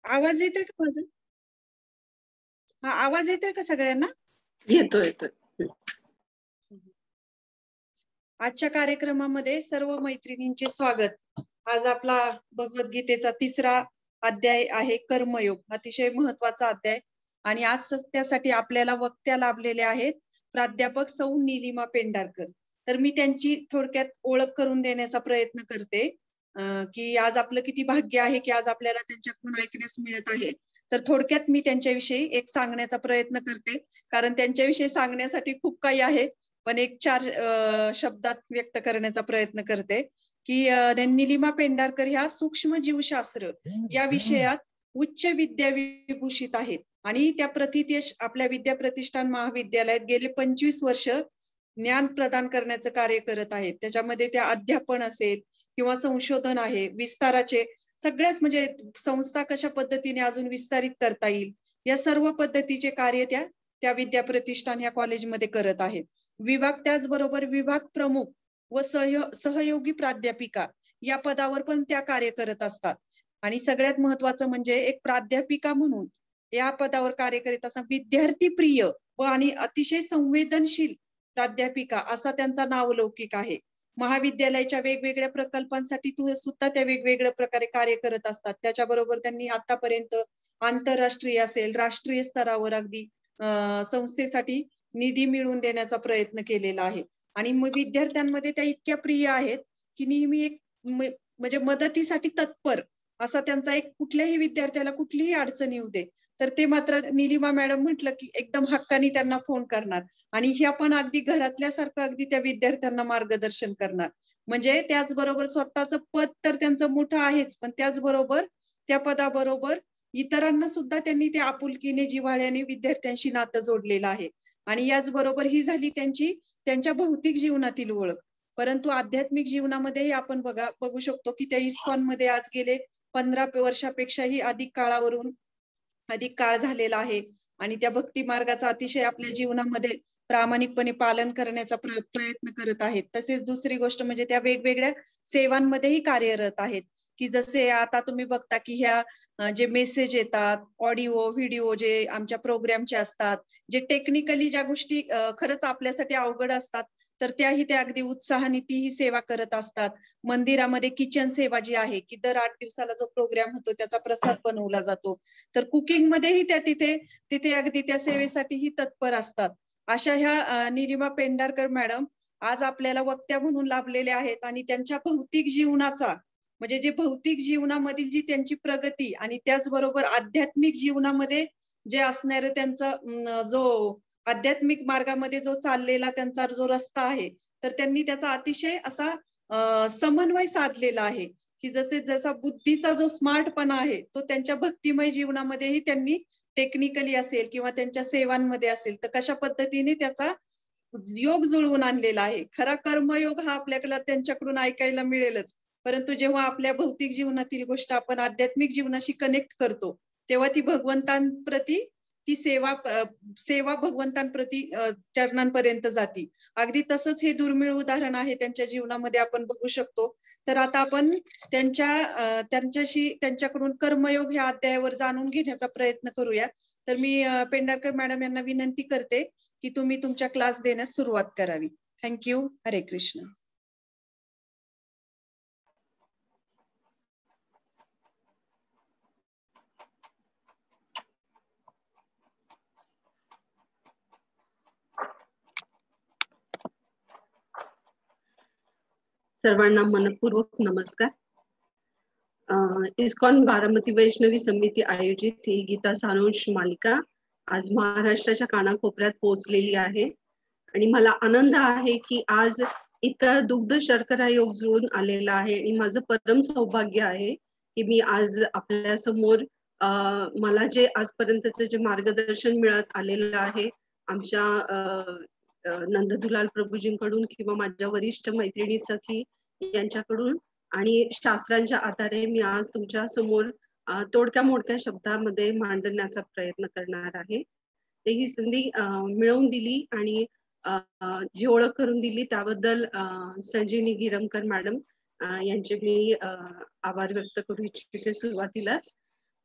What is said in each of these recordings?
आवाज येतोय का माझा? हा, आवाज येतोय का सगळ्यांना? येतोय. आजच्या कार्यक्रमामध्ये सर्व मैत्रिणींचे स्वागत. आज आपला भगवद्गीतेचा 3रा अध्याय आहे कर्मयोग. अतिशय महत्वाचा अध्याय आणि आज त्यासाठी आपल्याला वक्त्या लाभलेले आहेत प्राध्यापक सौ नीलिमा पेंढारकर. तर मी त्यांची थोडक्यात ओळख करून देण्याचा प्रयत्न करते की आज आपलं किती भाग्य आहे की आज आपल्याला त्यांच्याकडून ऐकण्यास मिळत आहे. तर थोडक्यात मी त्यांच्याविषयी एक सांगण्याचा प्रयत्न करते, कारण त्यांच्याविषयी सांगण्यासाठी खूप काही आहे, पण एक 4 शब्दात व्यक्त करण्याचा प्रयत्न करते की नीलिमा पेंढारकर ह्या सूक्ष्म जीवशास्त्र या विषयात उच्च विद्या विभूषित आहेत आणि त्या प्रतिदेश आपल्या विद्या प्रतिष्ठान महाविद्यालयात गेले 25 वर्ष ज्ञान प्रदान करण्याचं कार्य करत आहेत. त्याच्यामध्ये त्या अध्यापन असेल किंवा संशोधन आहे, विस्ताराचे सगळ्याच म्हणजे संस्था कशा पद्धतीने अजून विस्तारित करता येईल या सर्व पद्धतीचे कार्य त्या विद्या प्रतिष्ठान या कॉलेजमध्ये करत आहेत. विभाग त्याचबरोबर विभाग प्रमुख व सहयोगी प्राध्यापिका या पदावर पण त्या कार्य करत असतात. आणि सगळ्यात महत्वाचं म्हणजे एक प्राध्यापिका म्हणून या पदावर कार्य करीत असताना विद्यार्थी प्रिय व आणि अतिशय संवेदनशील प्राध्यापिका असा त्यांचा नावलौकिक आहे. महाविद्यालयाच्या वेगवेगळ्या प्रकल्पांसाठी सुद्धा त्या वेगवेगळ्या प्रकारे कार्य करत असतात. त्याच्याबरोबर त्यांनी आतापर्यंत आंतरराष्ट्रीय असेल राष्ट्रीय स्तरावर अगदी संस्थेसाठी निधी मिळवून देण्याचा प्रयत्न केलेला आहे. आणि विद्यार्थ्यांमध्ये त्या इतक्या प्रिय आहेत की नेहमी एक म्हणजे मदतीसाठी तत्पर असा त्यांचा एक कुठल्याही विद्यार्थ्याला कुठलीही अडचण येऊ दे तर ते मात्र नीलिमा मॅडम म्हटलं की एकदम हक्काने त्यांना फोन करणार आणि ह्या पण अगदी घरातल्यासारखं अगदी त्या विद्यार्थ्यांना मार्गदर्शन करणार. म्हणजे त्याचबरोबर स्वतःचं पद तर त्यांचं मोठं आहेच, पण त्याचबरोबर त्या पदाबरोबर इतरांना सुद्धा त्यांनी त्या आपुलकीने जिव्हाळ्याने विद्यार्थ्यांशी नातं जोडलेलं आहे. आणि याचबरोबर ही झाली त्यांच्या भौतिक जीवनातील ओळख, परंतु आध्यात्मिक जीवनामध्येही आपण बघू शकतो की त्या इस्कॉन मध्ये आज गेले 15 वर्षापेक्षाही अधिक काळ झालेला आहे आणि त्या भक्ती मार्गाचा अतिशय आपल्या जीवनामध्ये प्रामाणिकपणे पालन करण्याचा प्रयत्न करत आहेत. तसेच दुसरी गोष्ट म्हणजे त्या वेगवेगळ्या सेवांमध्येही कार्यरत आहेत की जसे आता तुम्ही बघता की ह्या जे मेसेज येतात, ऑडिओ व्हिडिओ जे आमच्या प्रोग्रामचे असतात, जे टेक्निकली ज्या गोष्टी खरंच आपल्यासाठी अवघड असतात तर त्याही त्या अगदी उत्साहाने तीही सेवा करत असतात. मंदिरामध्ये किचन सेवा जी आहे की दर 8 दिवसाला जो प्रोग्राम होतो त्याचा प्रसाद बनवला जातो, तर कुकिंग मध्येही त्या तिथे अगदी त्या सेवेसाठीही तत्पर असतात. अशा ह्या नीलिमा पेंढारकर मॅडम आज आपल्याला वक्त्या म्हणून लाभलेल्या आहेत आणि त्यांच्या भौतिक जीवनाचा म्हणजे जे भौतिक जीवनामधील जी त्यांची प्रगती आणि त्याचबरोबर आध्यात्मिक जीवनामध्ये जे असणारे त्यांचा जो आध्यात्मिक मार्गामध्ये जो चाललेला त्यांचा जो रस्ता आहे तर त्यांनी त्याचा अतिशय असा समन्वय साधलेला आहे की जसा बुद्धीचा जो स्मार्टपणा आहे तो त्यांच्या भक्तिमय जीवनामध्येही त्यांनी टेक्निकली असेल किंवा त्यांच्या सेवांमध्ये असेल तर कशा पद्धतीने त्याचा योग जुळवून आणलेला आहे. खरा कर्मयोग हा आपल्याला त्यांच्याकडून ऐकायला मिळेलच, परंतु जेव्हा आपल्या भौतिक जीवनातील गोष्ट आपण आध्यात्मिक जीवनाशी कनेक्ट करतो तेव्हा ती भगवंतांप्रती ती सेवा भगवंतांप्रती चरणांपर्यंत जाती. अगदी तसंच हे दुर्मिळ उदाहरण आहे त्यांच्या जीवनामध्ये आपण बघू शकतो. तर आता आपण त्यांच्याकडून कर्मयोग ह्या अध्यायावर जाणून घेण्याचा प्रयत्न करूया. तर मी पेंढारकर मॅडम यांना विनंती करते की तुम्ही तुमच्या क्लास देण्यास सुरुवात करावी. थँक्यू. हरे कृष्ण. सर्वांना मनपूर्वक नमस्कार. इस्कॉन बारामती वैष्णवी समिती आयोजित ही गीता सारांश मालिका आज महाराष्ट्राच्या कानाकोपऱ्यात पोहोचलेली आहे आणि मला आनंद आहे की आज इतका दुग्ध शर्करा योग जुळून आलेला आहे आणि माझं परम सौभाग्य आहे की मी आज आपल्या समोर मला जे आजपर्यंतचे जे मार्गदर्शन मिळत आलेलं आहे आमच्या नंददुलाल प्रभूजींकडून किंवा माझ्या वरिष्ठ मैत्रिणी सखी यांच्याकडून आणि शास्त्रांच्या आधारे मी आज तुमच्या समोर तोडक्या मोडक्या शब्दामध्ये मांडण्याचा प्रयत्न करणार आहे. ते ही संधी मिळवून दिली आणि जी ओळख करून दिली त्याबद्दल संजीवनी गिरमकर मॅडम यांचे मी आभार व्यक्त करू इच्छिते सुरुवातीलाच.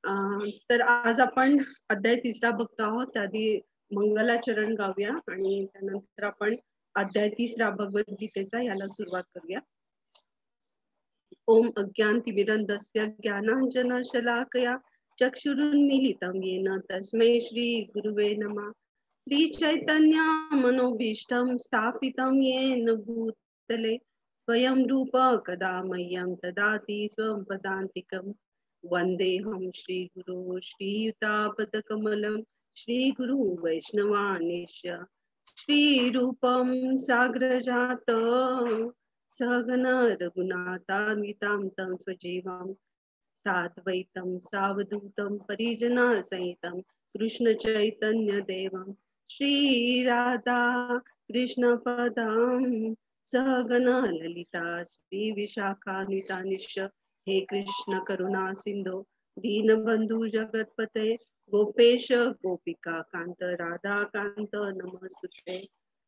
तर आज आपण अध्याय 3 बघतो आहोत. त्याआधी मंगलाचरण गाऊया आणि त्यानंतर आपण अध्याय 3 भगवद्गीतेचा याला सुरुवात करूया. ओम अज्ञानतिमिरन्धस्य ज्ञानाञ्जनशलाकया चक्षुरुन्मीलितं येन तस्मै श्री गुरुवे नमः. श्री चैतन्य मनोभीष्टं स्थापितं येन भूतले स्वयं रूप कदा मह्यं ददाति स्वं पदान्तिकम्. वन्देऽहं श्रीगुरो श्रीयुतापदकमलं श्रीगुरु वैष्णवानिश्च श्रीरूपं साग्रजातं सहगण रघुनाथान्वितां तं स्वजीवं साद्वैतं सावधूतं परिजनसहितं कृष्ण चैतन्य देवं श्रीराधा कृष्णपदां सहगण ललिता श्री विशाखान्वितानिश्च. हे कृष्ण करुणा सिंधो दीनबंधु जगतपते गोपेश गोपिका कांत राधा कांत नमस्तुते.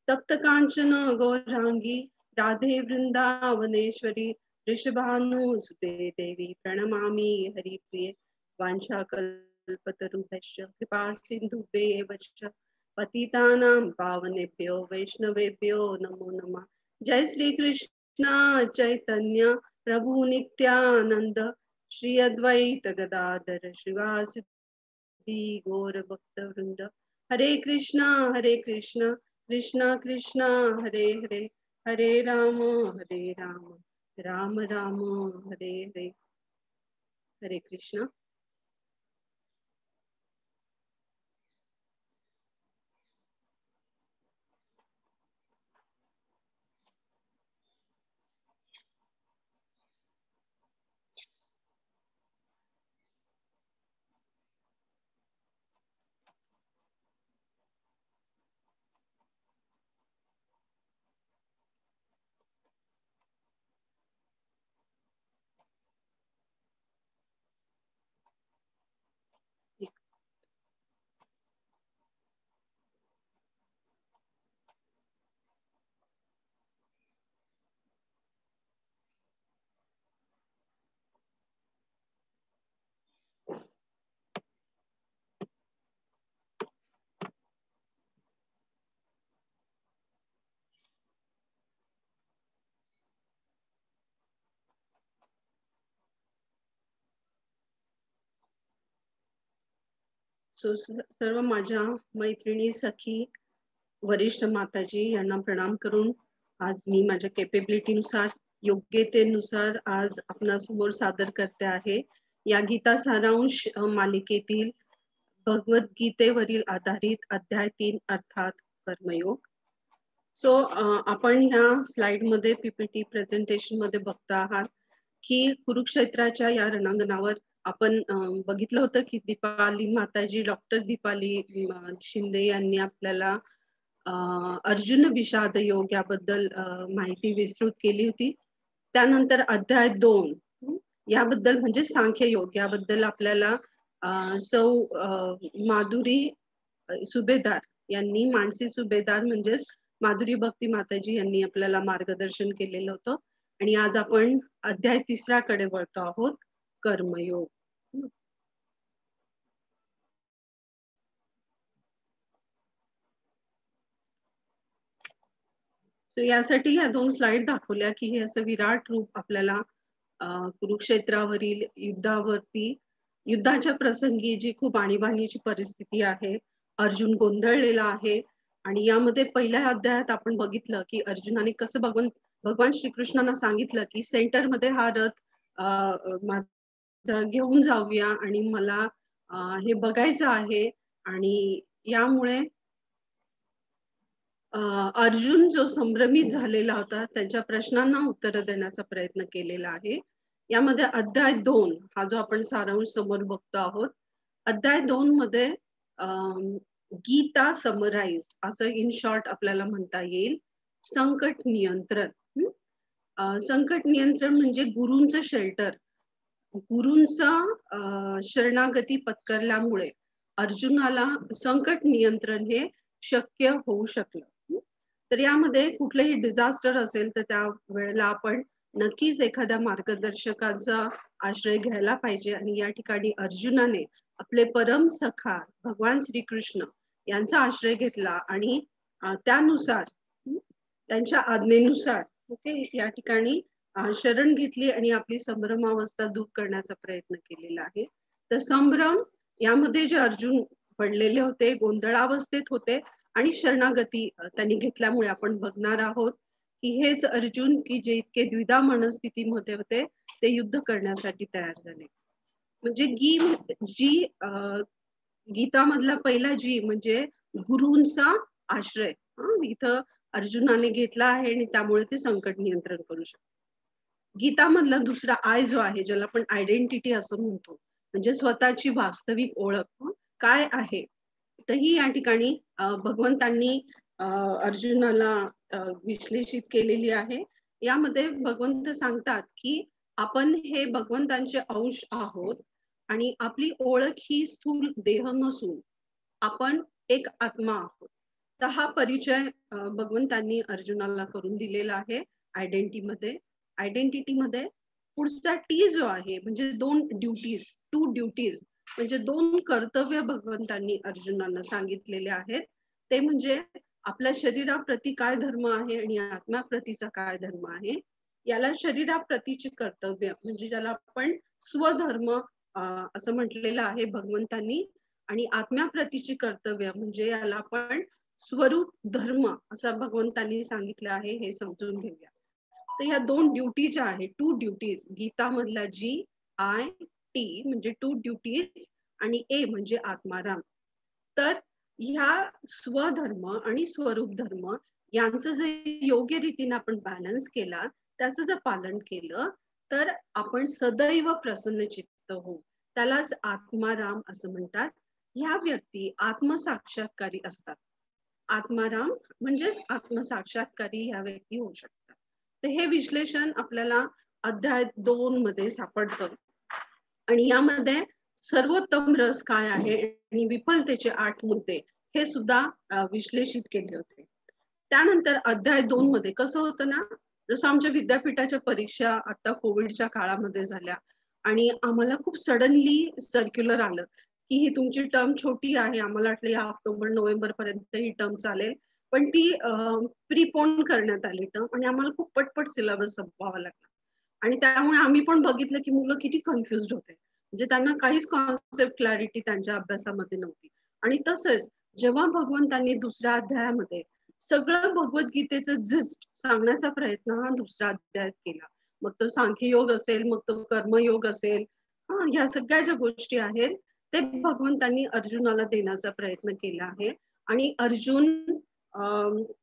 तप्त कांचन गौरांगी राधे वृंदावनेश्वरी वृषभानुसुते देवी प्रणमामि हरिप्रिये. वाञ्छाकल्पतरुभ्यश्च कृपा सिन्धुभ्येव च पतितानां पावनेभ्यो वैष्णवेभ्यो नमो नमः. जय श्री कृष्ण चैतन्य प्रभु नित्यानंद श्री अद्वैत गदाधर श्रीवासदि गौर भक्त वृंद. हरे कृष्णा कृष्णा कृष्णा हरे हरे हरे राम राम राम हरे हरे. हरे कृष्ण. सर्व माझ्या मैत्रिणी सखी वरिष्ठ माताजी यांना प्रणाम करून आज मी माझ्या कॅपेबिलिटीनुसार योग्यतेनुसार आज आपणासमोर सादर करते आहे या गीता सारांश मालिकेतील भगवद्गीतेवरील आधारित अध्याय 3 अर्थात कर्मयोग. सो आपण ह्या स्लाइड मध्ये पीपीटी प्रेझेंटेशन मध्ये बघता आहात की कुरुक्षेत्राच्या या रणांगणावर आपण बघितलं होतं की दीपाली माताजी डॉक्टर दीपाली शिंदे यांनी आपल्याला अर्जुन विषाद योग याबद्दल माहिती विस्तृत केली होती. त्यानंतर अध्याय 2 याबद्दल म्हणजे सांख्य योग याबद्दल आपल्याला सौ माधुरी सुभेदार यांनी मानसी सुभेदार म्हणजेच माधुरी भक्ती माताजी यांनी आपल्याला मार्गदर्शन केलेलं होतं. आणि आज आपण अध्याय 3 कडे वळतो आहोत, कर्मयोग. यासाठी या 2 स्लाइड दाखवल्या की हे असं विराट रूप आपल्याला कुरुक्षेत्रावरील युद्धाच्या प्रसंगी जी खूप आणीबाणीची परिस्थिती आहे, अर्जुन गोंधळलेला आहे. आणि यामध्ये पहिल्या अध्यायात आपण बघितलं की अर्जुनाने कसं भगवान श्रीकृष्णांना सांगितलं की सेंटर मध्ये हा रथ घेऊन जाऊया आणि मला हे बघायचं आहे. आणि यामुळे अर्जुन जो संभ्रमित झालेला होता त्यांच्या प्रश्नांना उत्तर देण्याचा प्रयत्न केलेला आहे. यामध्ये अध्याय 2 हा जो आपण सारांश समोर बघतो आहोत, अध्याय 2 मध्ये गीता समराइज असं इन शॉर्ट आपल्याला म्हणता येईल. संकट नियंत्रण. संकट नियंत्रण म्हणजे गुरूंचं शेल्टर, गुरूंचं शरणागती पत्करल्यामुळे अर्जुनाला संकट नियंत्रण हे शक्य होऊ शकलं. तर यामध्ये कुठलेही डिझास्टर असेल तर त्या वेळेला आपण नक्कीच एखाद्या मार्गदर्शकाचा आश्रय घ्यायला पाहिजे. आणि या ठिकाणी अर्जुनाने आपले परम सखा भगवान श्रीकृष्ण यांचा आश्रय घेतला आणि त्यानुसार त्यांच्या आज्ञेनुसार या ठिकाणी शरण घेतली आणि आपली संभ्रमावस्था दूर करण्याचा प्रयत्न केलेला आहे. तर संभ्रम यामध्ये जे अर्जुन पडलेले होते, गोंधळावस्थेत होते आणि शरणागती त्यांनी घेतल्यामुळे आपण बघणार आहोत की हेच अर्जुन की जे इतके द्विधा मनस्थितीमध्ये होते ते युद्ध करण्यासाठी तयार झाले. म्हणजे जी गीता मधला पहिला जी म्हणजे गुरूंचा आश्रय इथं अर्जुनाने घेतला आहे आणि त्यामुळे ते संकट नियंत्रण करू शकतो. गीता मधला दुसरा आय जो आहे, ज्याला आपण आयडेंटिटी असं म्हणतो, म्हणजे स्वतःची वास्तविक ओळख काय आहे, तर ही या ठिकाणी भगवंतांनी अर्जुनाला विश्लेषित केलेली आहे. यामध्ये भगवंत सांगतात की आपण हे भगवंतांचे अंश आहोत आणि आपली ओळख ही स्थूल देह नसून आपण एक आत्मा आहोत. तर हा परिचय भगवंतांनी अर्जुनाला करून दिलेला आहे आयडेंटिटी मध्ये. पुढचा टी जो आहे म्हणजे टू ड्युटीज म्हणजे दोन कर्तव्य भगवंतांनी अर्जुनांना सांगितलेले आहेत. ते म्हणजे आपल्या शरीराप्रती काय धर्म आहे आणि आत्म्याप्रतीचा काय धर्म आहे. याला शरीराप्रतीचे कर्तव्य म्हणजे ज्याला आपण स्वधर्म असं म्हटलेलं आहे भगवंतांनी, आणि आत्म्याप्रतीचे कर्तव्य म्हणजे याला आपण स्वरूप धर्म असं भगवंतांनी सांगितलं आहे. हे समजून घेऊया. तर या दोन ड्युटी ज्या आहेत, टू ड्युटीज, गीता मधला GIT म्हणजे टू ड्युटीज आणि A म्हणजे आत्माराम. तर ह्या स्वधर्म आणि स्वरूप धर्म यांचं जे योग्य रीतीने आपण बॅलन्स केला, त्याचं जर पालन केलं तर आपण सदैव प्रसन्न चित्त होऊ. त्यालाच आत्माराम असं म्हणतात. ह्या व्यक्ती आत्मसाक्षात्कारी असतात. आत्माराम म्हणजेच आत्मसाक्षात्कारी ह्या व्यक्ती होऊ शकतात. तर हे विश्लेषण आपल्याला अध्याय 2 मध्ये सापडतं. आणि यामध्ये सर्वोत्तम रस काय आहे आणि विफलतेचे 8 मुद्दे हे सुद्धा विश्लेषित केले होते. त्यानंतर अध्याय 2 मध्ये कसं होतं ना, जसं आमच्या विद्यापीठाच्या परीक्षा आता कोविडच्या काळामध्ये झाल्या आणि आम्हाला खूप सडनली सर्क्युलर आलं की ही तुमची टर्म छोटी आहे. आम्हाला वाटलं या ऑक्टोबर नोव्हेंबर पर्यंत ही टर्म चालेल, पण ती प्रीपोन करण्यात आली टर्म आणि आम्हाला खूप पटपट सिलेबस संपवावा लागला. आणि त्यामुळे आम्ही पण बघितलं की मुलं किती कन्फ्युज्ड होते, म्हणजे त्यांना काहीच कॉन्सेप्ट क्लॅरिटी त्यांच्या अभ्यासामध्ये नव्हती. आणि तसंच जेव्हा भगवंतांनी दुसऱ्या अध्यायामध्ये सगळं भगवद्गीतेचं जिस्ट सांगण्याचा प्रयत्न हा दुसऱ्या अध्यायात केला, मग तो सांख्ययोग असेल, मग तो कर्मयोग असेल, ह्या सगळ्या ज्या गोष्टी आहेत ते भगवंतांनी अर्जुनाला देण्याचा प्रयत्न केला आहे. आणि अर्जुन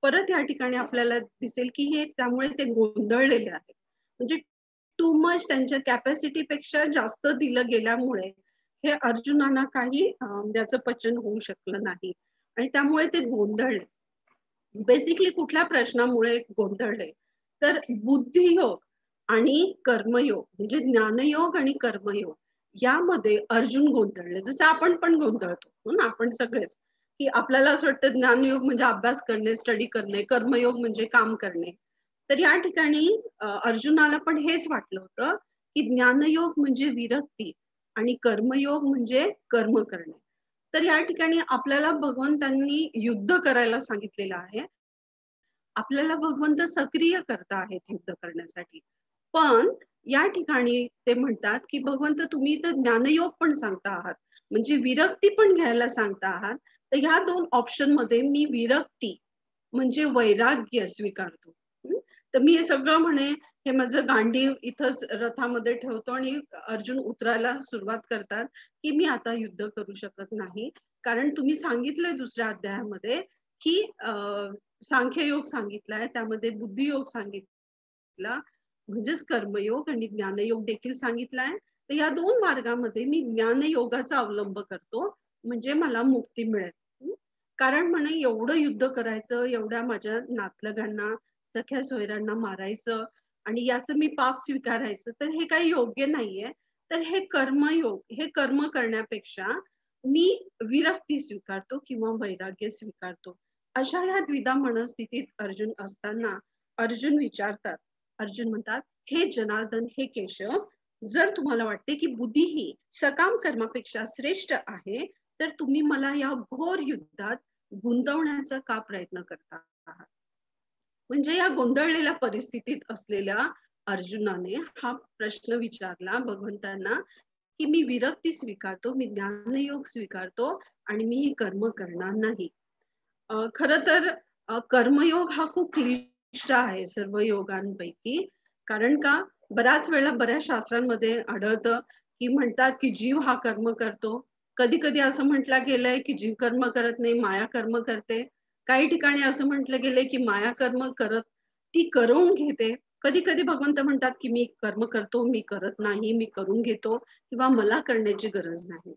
परत या ठिकाणी आपल्याला दिसेल की हे त्यामुळे ते गोंधळलेले आहेत. म्हणजे टू मच त्यांच्या कॅपॅसिटी पेक्षा जास्त दिलं गेल्यामुळे हे अर्जुनांना काही त्याचं पचन होऊ शकलं नाही आणि त्यामुळे ते गोंधळले. बेसिकली कुठल्या प्रश्नामुळे गोंधळले तर बुद्धियोग आणि कर्मयोग म्हणजे ज्ञानयोग आणि कर्मयोग यामध्ये अर्जुन गोंधळले. जसं आपण पण गोंधळतो ना, आपण सगळेच, की आपल्याला असं वाटतं ज्ञानयोग म्हणजे अभ्यास करणे, स्टडी करणे, कर्मयोग म्हणजे काम करणे. तर या ठिकाणी अर्जुनाला पण हेच वाटलं होतं की ज्ञानयोग म्हणजे विरक्ती आणि कर्मयोग म्हणजे कर्म करणे. तर या ठिकाणी आपल्याला भगवंतांनी युद्ध करायला सांगितलेलं आहे. आपल्याला भगवंत सक्रिय करता आहेत युद्ध करण्यासाठी. पण या ठिकाणी ते म्हणतात की भगवंत तुम्ही तर ज्ञानयोग पण सांगता आहात, म्हणजे विरक्ती पण घ्यायला सांगता आहात. तर ह्या दोन ऑप्शन मध्ये मी विरक्ती म्हणजे वैराग्य स्वीकारतो. तर मी हे सगळं म्हणे हे माझं गांडीव इथंच रथामध्ये ठेवतो आणि अर्जुन उतरायला सुरुवात करतात की मी आता युद्ध करू शकत नाही, कारण तुम्ही सांगितलंय दुसऱ्या अध्यायामध्ये की सांख्ययोग सांगितलाय, त्यामध्ये बुद्धियोग सांगितला म्हणजेच कर्मयोग आणि ज्ञानयोग देखील सांगितलाय. तर या दोन मार्गामध्ये मी ज्ञानयोगाचा अवलंब करतो म्हणजे मला मुक्ती मिळेल. कारण म्हणे एवढं युद्ध करायचं, एवढ्या माझ्या नातलगांना सख्या सोयऱ्यांना मारायचं आणि याचं मी पाप स्वीकारायचं, तर हे काही योग्य नाहीये. तर हे कर्मयोग, हे कर्म करण्यापेक्षा मी विरक्ती स्वीकारतो किंवा वैराग्य स्वीकारतो. अशा ह्या द्विधा मनस्थितीत अर्जुन असताना अर्जुन विचारतात, अर्जुन म्हणतात हे जनार्दन, हे केशव, जर तुम्हाला वाटते की बुद्धी ही सकाम कर्मापेक्षा श्रेष्ठ आहे, तर तुम्ही मला या घोर युद्धात गुंतवण्याचा का प्रयत्न करता आहात? म्हणजे या गोंधळलेल्या परिस्थितीत असलेल्या अर्जुनाने हा प्रश्न विचारला भगवंतांना की मी विरक्ती स्वीकारतो, मी ज्ञानयोग स्वीकारतो आणि मी ही कर्म करणार नाही. खरं तर कर्मयोग हा खूप क्लिष्ट आहे सर्व योगांपैकी. कारण का बऱ्याच वेळा बऱ्याच शास्त्रांमध्ये आढळतं की म्हणतात की जीव हा कर्म करतो. कधी कधी असं म्हटलं गेलंय की जीव कर्म करत नाही, माया कर्म करते. काही ठिकाणी असं म्हटलं गेलंय की माया कर्म करत ती करून घेते. कधी कधी भगवंत म्हणतात की मी कर्म करतो, मी करत नाही, मी करून घेतो किंवा मला करण्याची गरज नाही.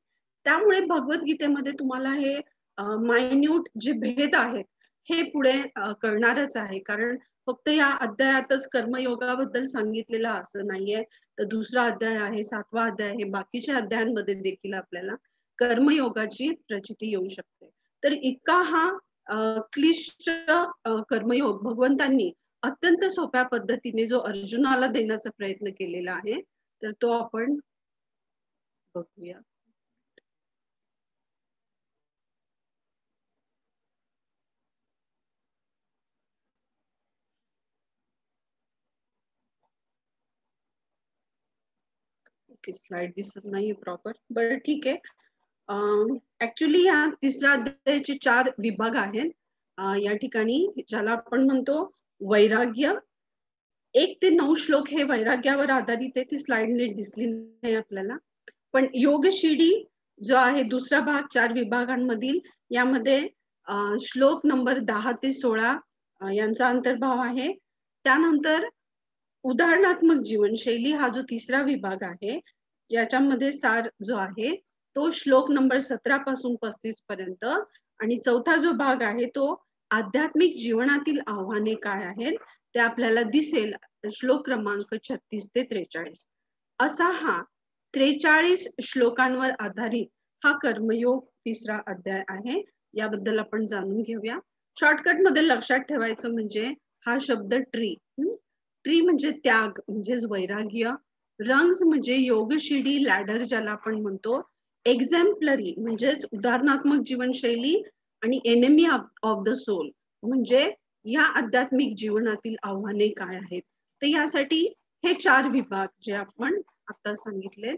त्यामुळे भगवद्गीतेमध्ये तुम्हाला हे मायन्यूट जे भेद आहेत हे पुढे कळणारच आहे. कारण फक्त या अध्यायातच कर्मयोगाबद्दल सांगितलेलं असं नाहीये. तर दुसरा अध्याय आहे, 7वा अध्याय आहे, बाकीच्या अध्यायांमध्ये देखील आपल्याला कर्मयोगाची प्रचिती येऊ शकते. तर इतका हा क्लिष्ट कर्मयोग भगवंतांनी अत्यंत सोप्या पद्धतीने जो अर्जुनाला देण्याचा प्रयत्न केलेला आहे, तर तो आपण बघूया. ओके, स्लाइड दिसत नाहीये प्रॉपर, बरं ठीक आहे. ऍक्च्युली या तिसऱ्या अध्यायाचे 4 विभाग आहेत. या ठिकाणी ज्याला आपण म्हणतो वैराग्य, 1 ते 9 श्लोक हे वैराग्यावर आधारित आहे. ती स्लाइड नीट दिसली नाही आपल्याला. पण योगशिडी जो आहे दुसरा भाग 4 विभागांमधील, यामध्ये श्लोक नंबर 10 ते 16 यांचा अंतर्भाव आहे. त्यानंतर उदाहरणात्मक जीवनशैली हा जो तिसरा विभाग आहे, ज्याच्यामध्ये सार जो आहे तो श्लोक नंबर 17 पासून 35 पर्यंत, आणि चौथा जो भाग आहे तो आध्यात्मिक जीवनातील आव्हाने काय आहेत ते आपल्याला दिसेल श्लोक क्रमांक 36 ते 43. असा हा 43 श्लोकांवर आधारित हा कर्मयोग तिसरा अध्याय आहे. याबद्दल आपण जाणून घेऊया. शॉर्टकट मध्ये लक्षात ठेवायचं म्हणजे हा शब्द ट्री, ट्री म्हणजे त्याग, म्हणजेच वैराग्य. रंग्स म्हणजे योगशिडी, लॅडर ज्याला आपण म्हणतो. एक्झॅम्पलरी म्हणजेच उदाहरणात्मक जीवनशैली, आणि एनिमी ऑफ द सोल म्हणजे या आध्यात्मिक जीवनातील आव्हाने काय आहेत. तर यासाठी हे 4 विभाग जे आपण आता सांगितले.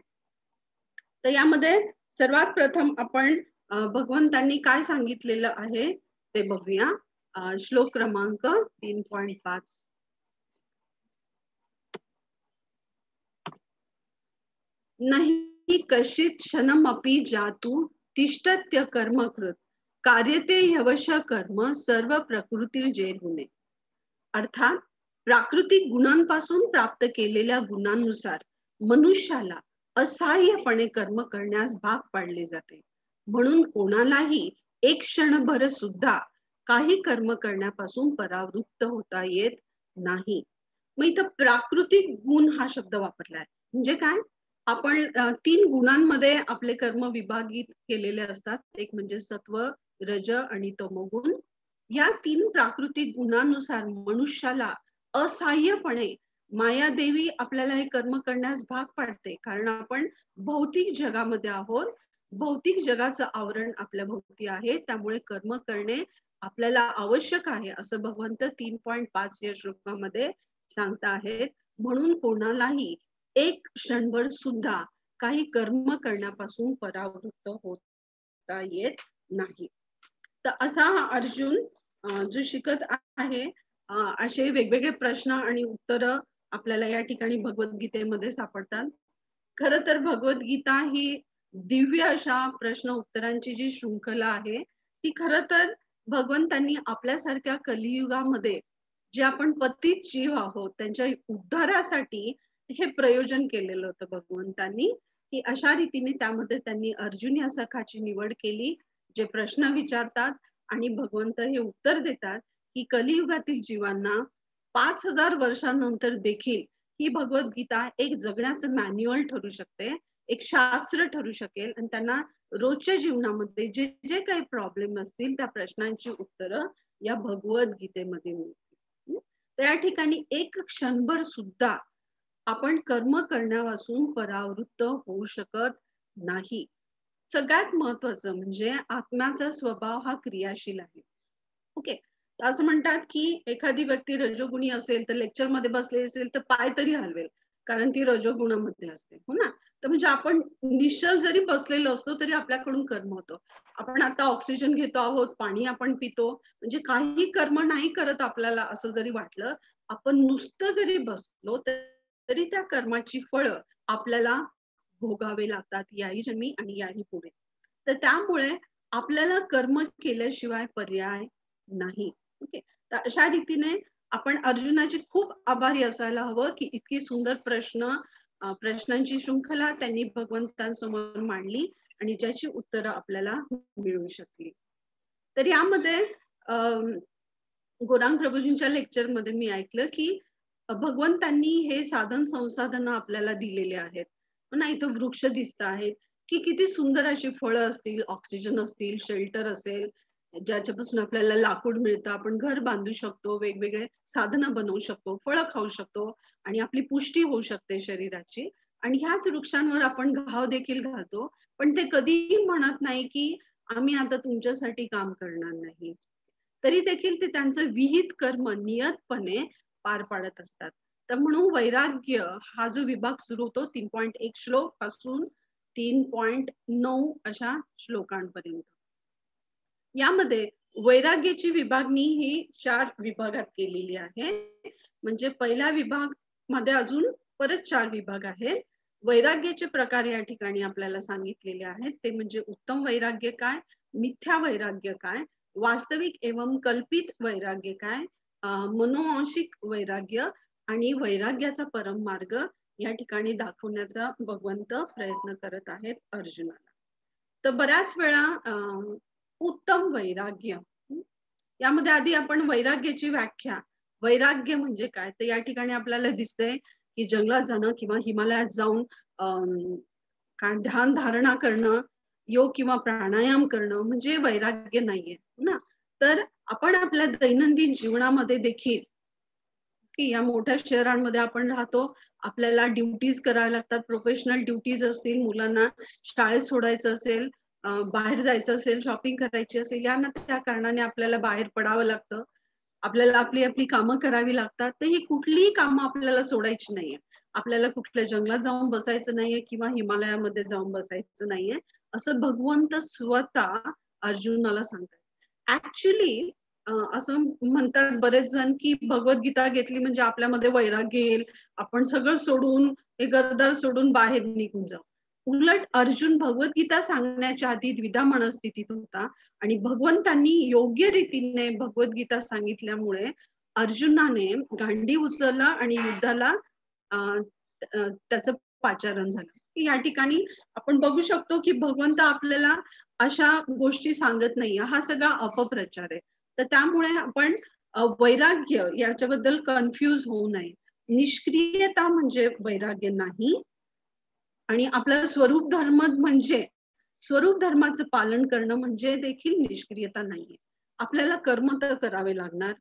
तर यामध्ये सर्वात प्रथम आपण भगवंतांनी काय सांगितलेलं आहे ते बघूया. श्लोक क्रमांक 3.5. नाही कश्चित क्षणमपि जातु तिष्ठत्य कर्मकृत कार्यते ह्यवश कर्म सर्व प्रकृतिर्जैर्गुणे. अर्थात प्राकृतिक गुणांपासून प्राप्त केलेल्या गुणांनुसार मनुष्याला असहाय्यपणे कर्म करण्यास भाग पाडले जाते. म्हणून कोणालाही एक क्षणभर सुद्धा काही कर्म करण्यापासून परावृत्त होता येत नाही. मग इथं प्राकृतिक गुण हा शब्द वापरलाय. म्हणजे काय, आपण 3 गुणांमध्ये आपले कर्म विभागित केलेले असतात. एक म्हणजे सत्व, रज आणि तमोगुण. या 3 प्राकृतिक गुणांनुसार मनुष्याला असहाय्यपणे मायादेवी आपल्याला हे कर्म करण्यास भाग पाडते. कारण आपण भौतिक जगामध्ये आहोत, भौतिक जगाचं आवरण आपल्या भोवती आहे. त्यामुळे कर्म करणे आपल्याला आवश्यक आहे असं भगवंत 3.5 या श्लोकामध्ये सांगता आहेत. म्हणून कोणालाही एक क्षणभर सुद्धा काही कर्म करण्यापासून परावृत्त होता येत नाही. तर असा अर्जुन जो शिकत आहे, असे वेगवेगळे प्रश्न आणि उत्तर आपल्याला या ठिकाणी भगवद्गीतेमध्ये सापडतात. खर तर भगवद्गीता ही दिव्य अशा प्रश्न उत्तरांची जी शृंखला आहे, ती खर तर भगवंतांनी आपल्यासारख्या कलियुगामध्ये जे आपण पतित जीव आहोत त्यांच्या उद्धारासाठी हे प्रयोजन केलेलं होतं भगवंतांनी. की अशा रीतीने त्यामध्ये त्यांनी अर्जुन या सखाची निवड केली, जे प्रश्न विचारतात आणि भगवंत हे उत्तर देतात की कलियुगातील जीवांना 5000 वर्षांनंतर देखील ही भगवद्गीता एक जगण्याचं मॅन्युअल ठरू शकते, एक शास्त्र ठरू शकेल, आणि त्यांना रोजच्या जीवनामध्ये जे जे काही प्रॉब्लेम असतील त्या प्रश्नांची उत्तरं या भगवद्गीतेमध्ये मिळतील. तर या ठिकाणी एक क्षणभर सुद्धा आपण कर्म करण्यापासून परावृत्त होऊ शकत नाही. सगळ्यात महत्वाचं म्हणजे आत्म्याचा स्वभाव हा क्रियाशील आहे. ओके. असं म्हणतात की एखादी व्यक्ती रजोगुणी असेल तर लेक्चरमध्ये बसली असेल तर पाय तरी हलवेल, कारण ती रजोगुणामध्ये असते, हो ना? तर म्हणजे आपण निश्चल जरी बसलेलो असतो तरी आपल्याकडून कर्म होतं. आपण आता ऑक्सिजन घेतो आहोत, पाणी आपण पितो, म्हणजे काही कर्म नाही करत आपल्याला असं जरी वाटलं, आपण नुसतं जरी बसलो तरी त्या कर्माची फळं आपल्याला भोगावे लागतात याही जन्मी आणि याही पुढे. तर त्यामुळे आपल्याला कर्म केल्याशिवाय पर्याय नाही. ओके. तर अशा रीतीने आपण अर्जुनाची खूप आभारी असायला हवं की इतकी सुंदर प्रश्नांची शृंखला त्यांनी भगवंतांसमोर मांडली आणि ज्याची उत्तरं आपल्याला मिळू शकली. तर यामध्ये गोरांग प्रभूजींच्या लेक्चरमध्ये मी ऐकलं की भगवंतांनी हे साधन संसाधन आपल्याला दिलेले आहेत. पुन्हा इथं वृक्ष दिसत आहेत की किती सुंदर अशी फळं असतील, ऑक्सिजन असतील, शेल्टर असेल, ज्याच्यापासून आपल्याला लाकूड मिळतं, आपण घर बांधू शकतो, वेगवेगळे साधनं बनवू शकतो, फळं खाऊ शकतो आणि आपली पुष्टी होऊ शकते शरीराची. आणि ह्याच वृक्षांवर आपण घाव देखील घालतो, पण ते कधीही म्हणत नाही की आम्ही आता तुमच्यासाठी काम करणार नाही. तरी देखील ते त्यांचं विहित कर्म नियतपणे पार पाडत असतात. तर म्हणून वैराग्य हा जो विभाग सुरू होतो 3.1 श्लोक पासून 3.9 अशा श्लोकांपर्यंत. यामध्ये वैराग्याची विभागणी ही 4 विभागात केलेली आहे. म्हणजे पहिल्या विभाग मध्ये अजून परत 4 विभाग आहेत. वैराग्याचे प्रकार या ठिकाणी आपल्याला सांगितलेले आहेत. ते म्हणजे उत्तम वैराग्य काय, मिथ्या वैराग्य काय, वास्तविक एवं कल्पित वैराग्य काय, मनोआंशिक वैराग्य आणि वैराग्याचा परम मार्ग या ठिकाणी दाखवण्याचा भगवंत प्रयत्न करत आहेत अर्जुनाला. तर बऱ्याच वेळा उत्तम वैराग्य, यामध्ये आधी आपण वैराग्याची व्याख्या, वैराग्य म्हणजे काय, तर या ठिकाणी आपल्याला दिसतंय की जंगलात जाणं किंवा हिमालयात जाऊन काय ध्यान धारणा करणं, योग किंवा प्राणायाम करणं म्हणजे वैराग्य नाहीये ना. तर आपण आपल्या दैनंदिन जीवनामध्ये देखील की या मोठ्या शहरांमध्ये आपण राहतो, आपल्याला ड्युटीज कराव्या लागतात, प्रोफेशनल ड्युटीज असतील, मुलांना शाळेत सोडायचं असेल, बाहेर जायचं असेल, शॉपिंग करायची असेल, या ना त्या कारणाने आपल्याला बाहेर पडावं लागतं. आपल्याला आपली आपली कामं करावी लागतात. तर ही कुठलीही कामं आपल्याला सोडायची नाहीये. आपल्याला कुठल्या जंगलात जाऊन बसायचं नाहीये किंवा हिमालयामध्ये जाऊन बसायचं नाहीये, असं भगवंत स्वतः अर्जुनाला सांगतात. ऍक्च्युली असं म्हणतात बरेच जण की भगवद्गीता घेतली म्हणजे आपल्यामध्ये वैराग्य येईल, आपण सगळं सोडून, हे घरदार सोडून बाहेर निघून जाऊ. उलट अर्जुन भगवद्गीता सांगण्याच्या आधी द्विधा मनस्थितीत होता आणि भगवंतांनी योग्य रीतीने भगवद्गीता सांगितल्यामुळे अर्जुनाने गांडी उचलला आणि युद्धाला त्याचं पाचारण झालं. या ठिकाणी आपण बघू शकतो की भगवंत आपल्याला अशा गोष्टी सांगत नाहीये, हा सगळा अपप्रचार आहे. तर त्यामुळे आपण वैराग्य याच्याबद्दल कन्फ्यूज होऊ नये. निष्क्रियता म्हणजे वैराग्य नाही आणि आपला स्वरूप धर्म म्हणजे स्वरूप धर्माचं पालन करणं म्हणजे देखील निष्क्रियता नाहीये. आपल्याला कर्म तर करावे लागणार,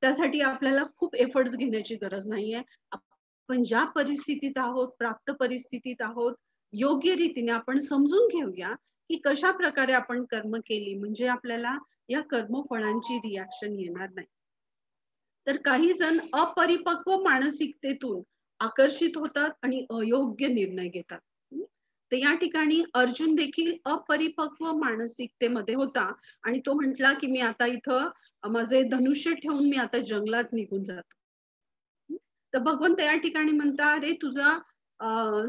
त्यासाठी आपल्याला खूप एफर्ट्स घेण्याची गरज नाहीये. आपण ज्या परिस्थितीत आहोत, प्राप्त परिस्थितीत आहोत, योग्य रीतीने आपण समजून घेऊया की कशा प्रकारे आपण कर्म केली म्हणजे आपल्याला या कर्मफळांची रिॲक्शन येणार नाही. तर काही जण अपरिपक्व मानसिकतेतून आकर्षित होतात आणि अयोग्य निर्णय घेतात. तर या ठिकाणी अर्जुन देखील अपरिपक्व मानसिकतेमध्ये होता आणि तो म्हटला की मी आता इथं माझे धनुष्य ठेवून मी आता जंगलात निघून जातो. तर भगवंत या ठिकाणी म्हणता, अरे तुझा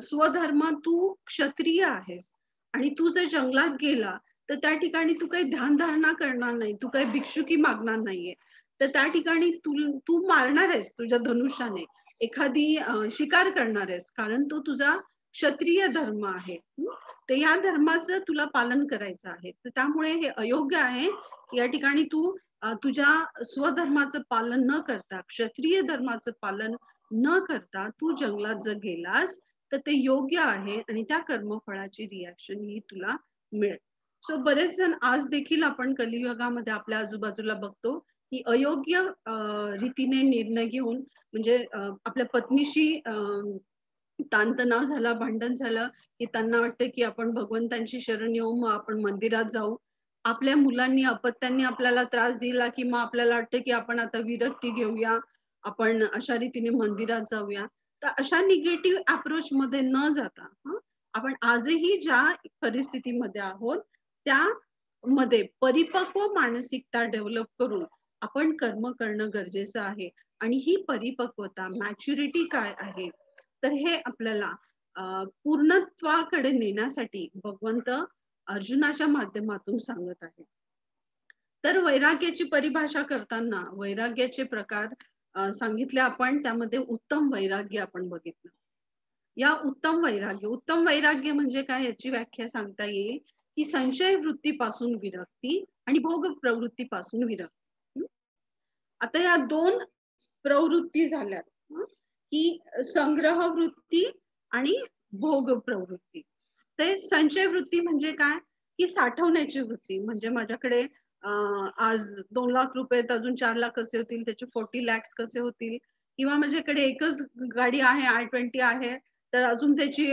स्वधर्म, तू क्षत्रिय आहेस आणि तू जर जंगलात गेला तर त्या ठिकाणी तू काही ध्यानधारणा करणार नाही, तू काही भिक्षुकी मागणार नाहीये, तर त्या ठिकाणी तू मारणार आहेस तुझ्या धनुष्याने, एखादी शिकार करणार आहेस, कारण तो तुझा क्षत्रिय धर्म आहे. तर या धर्माचं तुला पालन करायचं आहे. तर त्यामुळे हे अयोग्य आहे की या ठिकाणी तू तुझ्या स्वधर्माचं पालन न करता, क्षत्रिय धर्माचं पालन न करता तू जंगलात जर गेलास तर ते योग्य आहे आणि त्या कर्मफळाची रिॲक्शन ही तुला मिळेल. सो बरेच जण आज देखील आपण कलियुगामध्ये आपल्या आजूबाजूला बघतो की अयोग्य रीतीने निर्णय घेऊन म्हणजे आपल्या पत्नीशी ताणतणाव झाला, भांडण झालं की त्यांना वाटतं की आपण भगवंतांची शरण येऊ, मग आपण मंदिरात जाऊ. आपल्या मुलांनी अपत्यांनी आपल्याला त्रास दिला की मग आपल्याला वाटतं की आपण आता विरक्ती घेऊया, आपण अशा रीतीने मंदिरात जाऊया. तर अशा निगेटिव्ह अप्रोच मध्ये न जाता आपण आजही ज्या परिस्थितीमध्ये आहोत त्यामध्ये परिपक्व मानसिकता डेव्हलप करून आपण कर्म करणं गरजेचं आहे. आणि ही परिपक्वता, मॅच्युरिटी काय आहे, तर हे आपल्याला पूर्णत्वाकडे नेण्यासाठी भगवंत अर्जुनाच्या माध्यमातून सांगत आहे. तर वैराग्याची परिभाषा करताना वैराग्याचे प्रकार सांगितले आपण. त्यामध्ये उत्तम वैराग्य आपण बघितलं. या उत्तम वैराग्य म्हणजे काय याची व्याख्या सांगता येईल की संशय वृत्तीपासून विरक्ती आणि भोग प्रवृत्तीपासून विरक्ती. आता या दोन प्रवृत्ती झाल्यात की संग्रह वृत्ती आणि भोग प्रवृत्ती. ते संचय वृत्ती म्हणजे काय की साठवण्याची वृत्ती. म्हणजे माझ्याकडे आज 2 लाख रुपये अजून 4 लाख कसे होतील, त्याचे 40 lakhs कसे होतील, किंवा माझ्याकडे एकच गाडी आहे, I-20 आहे, तर अजून त्याची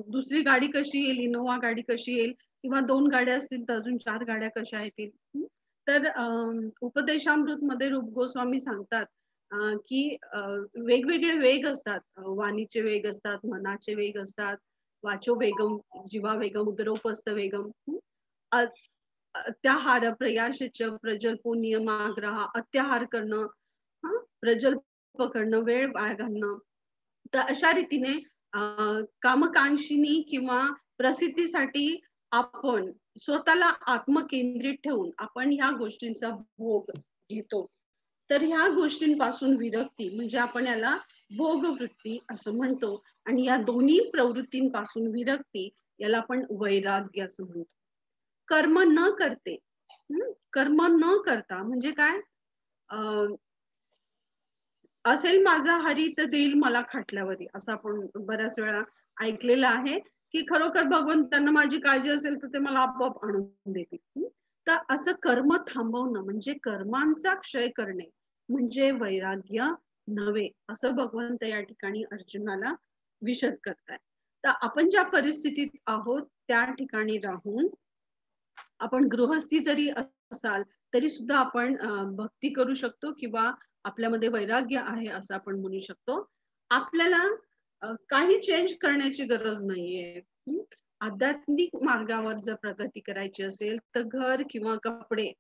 दुसरी गाडी कशी येईल, इनोवा गाडी कशी येईल, किंवा 2 गाड्या असतील तर अजून 4 गाड्या कशा येतील. तर उपदेशामृत मध्ये रूप गोस्वामी सांगतात की वेगवेगळे वेग असतात. वाणीचे वेग असतात, मनाचे वेग असतात, वाचो वेगम, जीवा वेगम, उदरोपस्थ वेगम, अत्याहार, प्रयाशच, प्रजल्पो नियमाग्रह, अत्याहार करणं, प्रजल्प करणं, वेळ वाया घालणं. तर अशा रीतीने कामकांक्षिणी किंवा प्रसिद्धीसाठी आपण स्वतःला आत्मकेंद्रित ठेवून आपण ह्या गोष्टींचा भोग घेतो. तर ह्या गोष्टींपासून विरक्ती म्हणजे आपण याला भोगवृत्ती असं म्हणतो. आणि या दोन्ही प्रवृत्तींपासून विरक्ती याला आपण वैराग्य असं म्हणतो. कर्म न करते, कर्म न करता म्हणजे काय, असेल माझा हरी तर देईल मला खाटल्यावरी, असं आपण बऱ्याच वेळा ऐकलेलं आहे की खरोखर भगवंतांना माझी काळजी असेल तर ते मला आपोआप आणून देतील. तर असं कर्म थांबवणं म्हणजे कर्मांचा क्षय करणे म्हणजे वैराग्य नव्हे, असं भगवंत या ठिकाणी अर्जुनाला विशद करताय. तर आपण ज्या परिस्थितीत आहोत त्या ठिकाणी राहून आपण गृहस्थी जरी असाल तरी सुद्धा आपण भक्ती करू शकतो किंवा आपल्यामध्ये वैराग्य आहे असं आपण म्हणू शकतो. आपल्याला काही चेंज करण्याची गरज नाहीये. आध्यात्मिक मार्गावर जर प्रगती करायची असेल तर घर किंवा कपडे,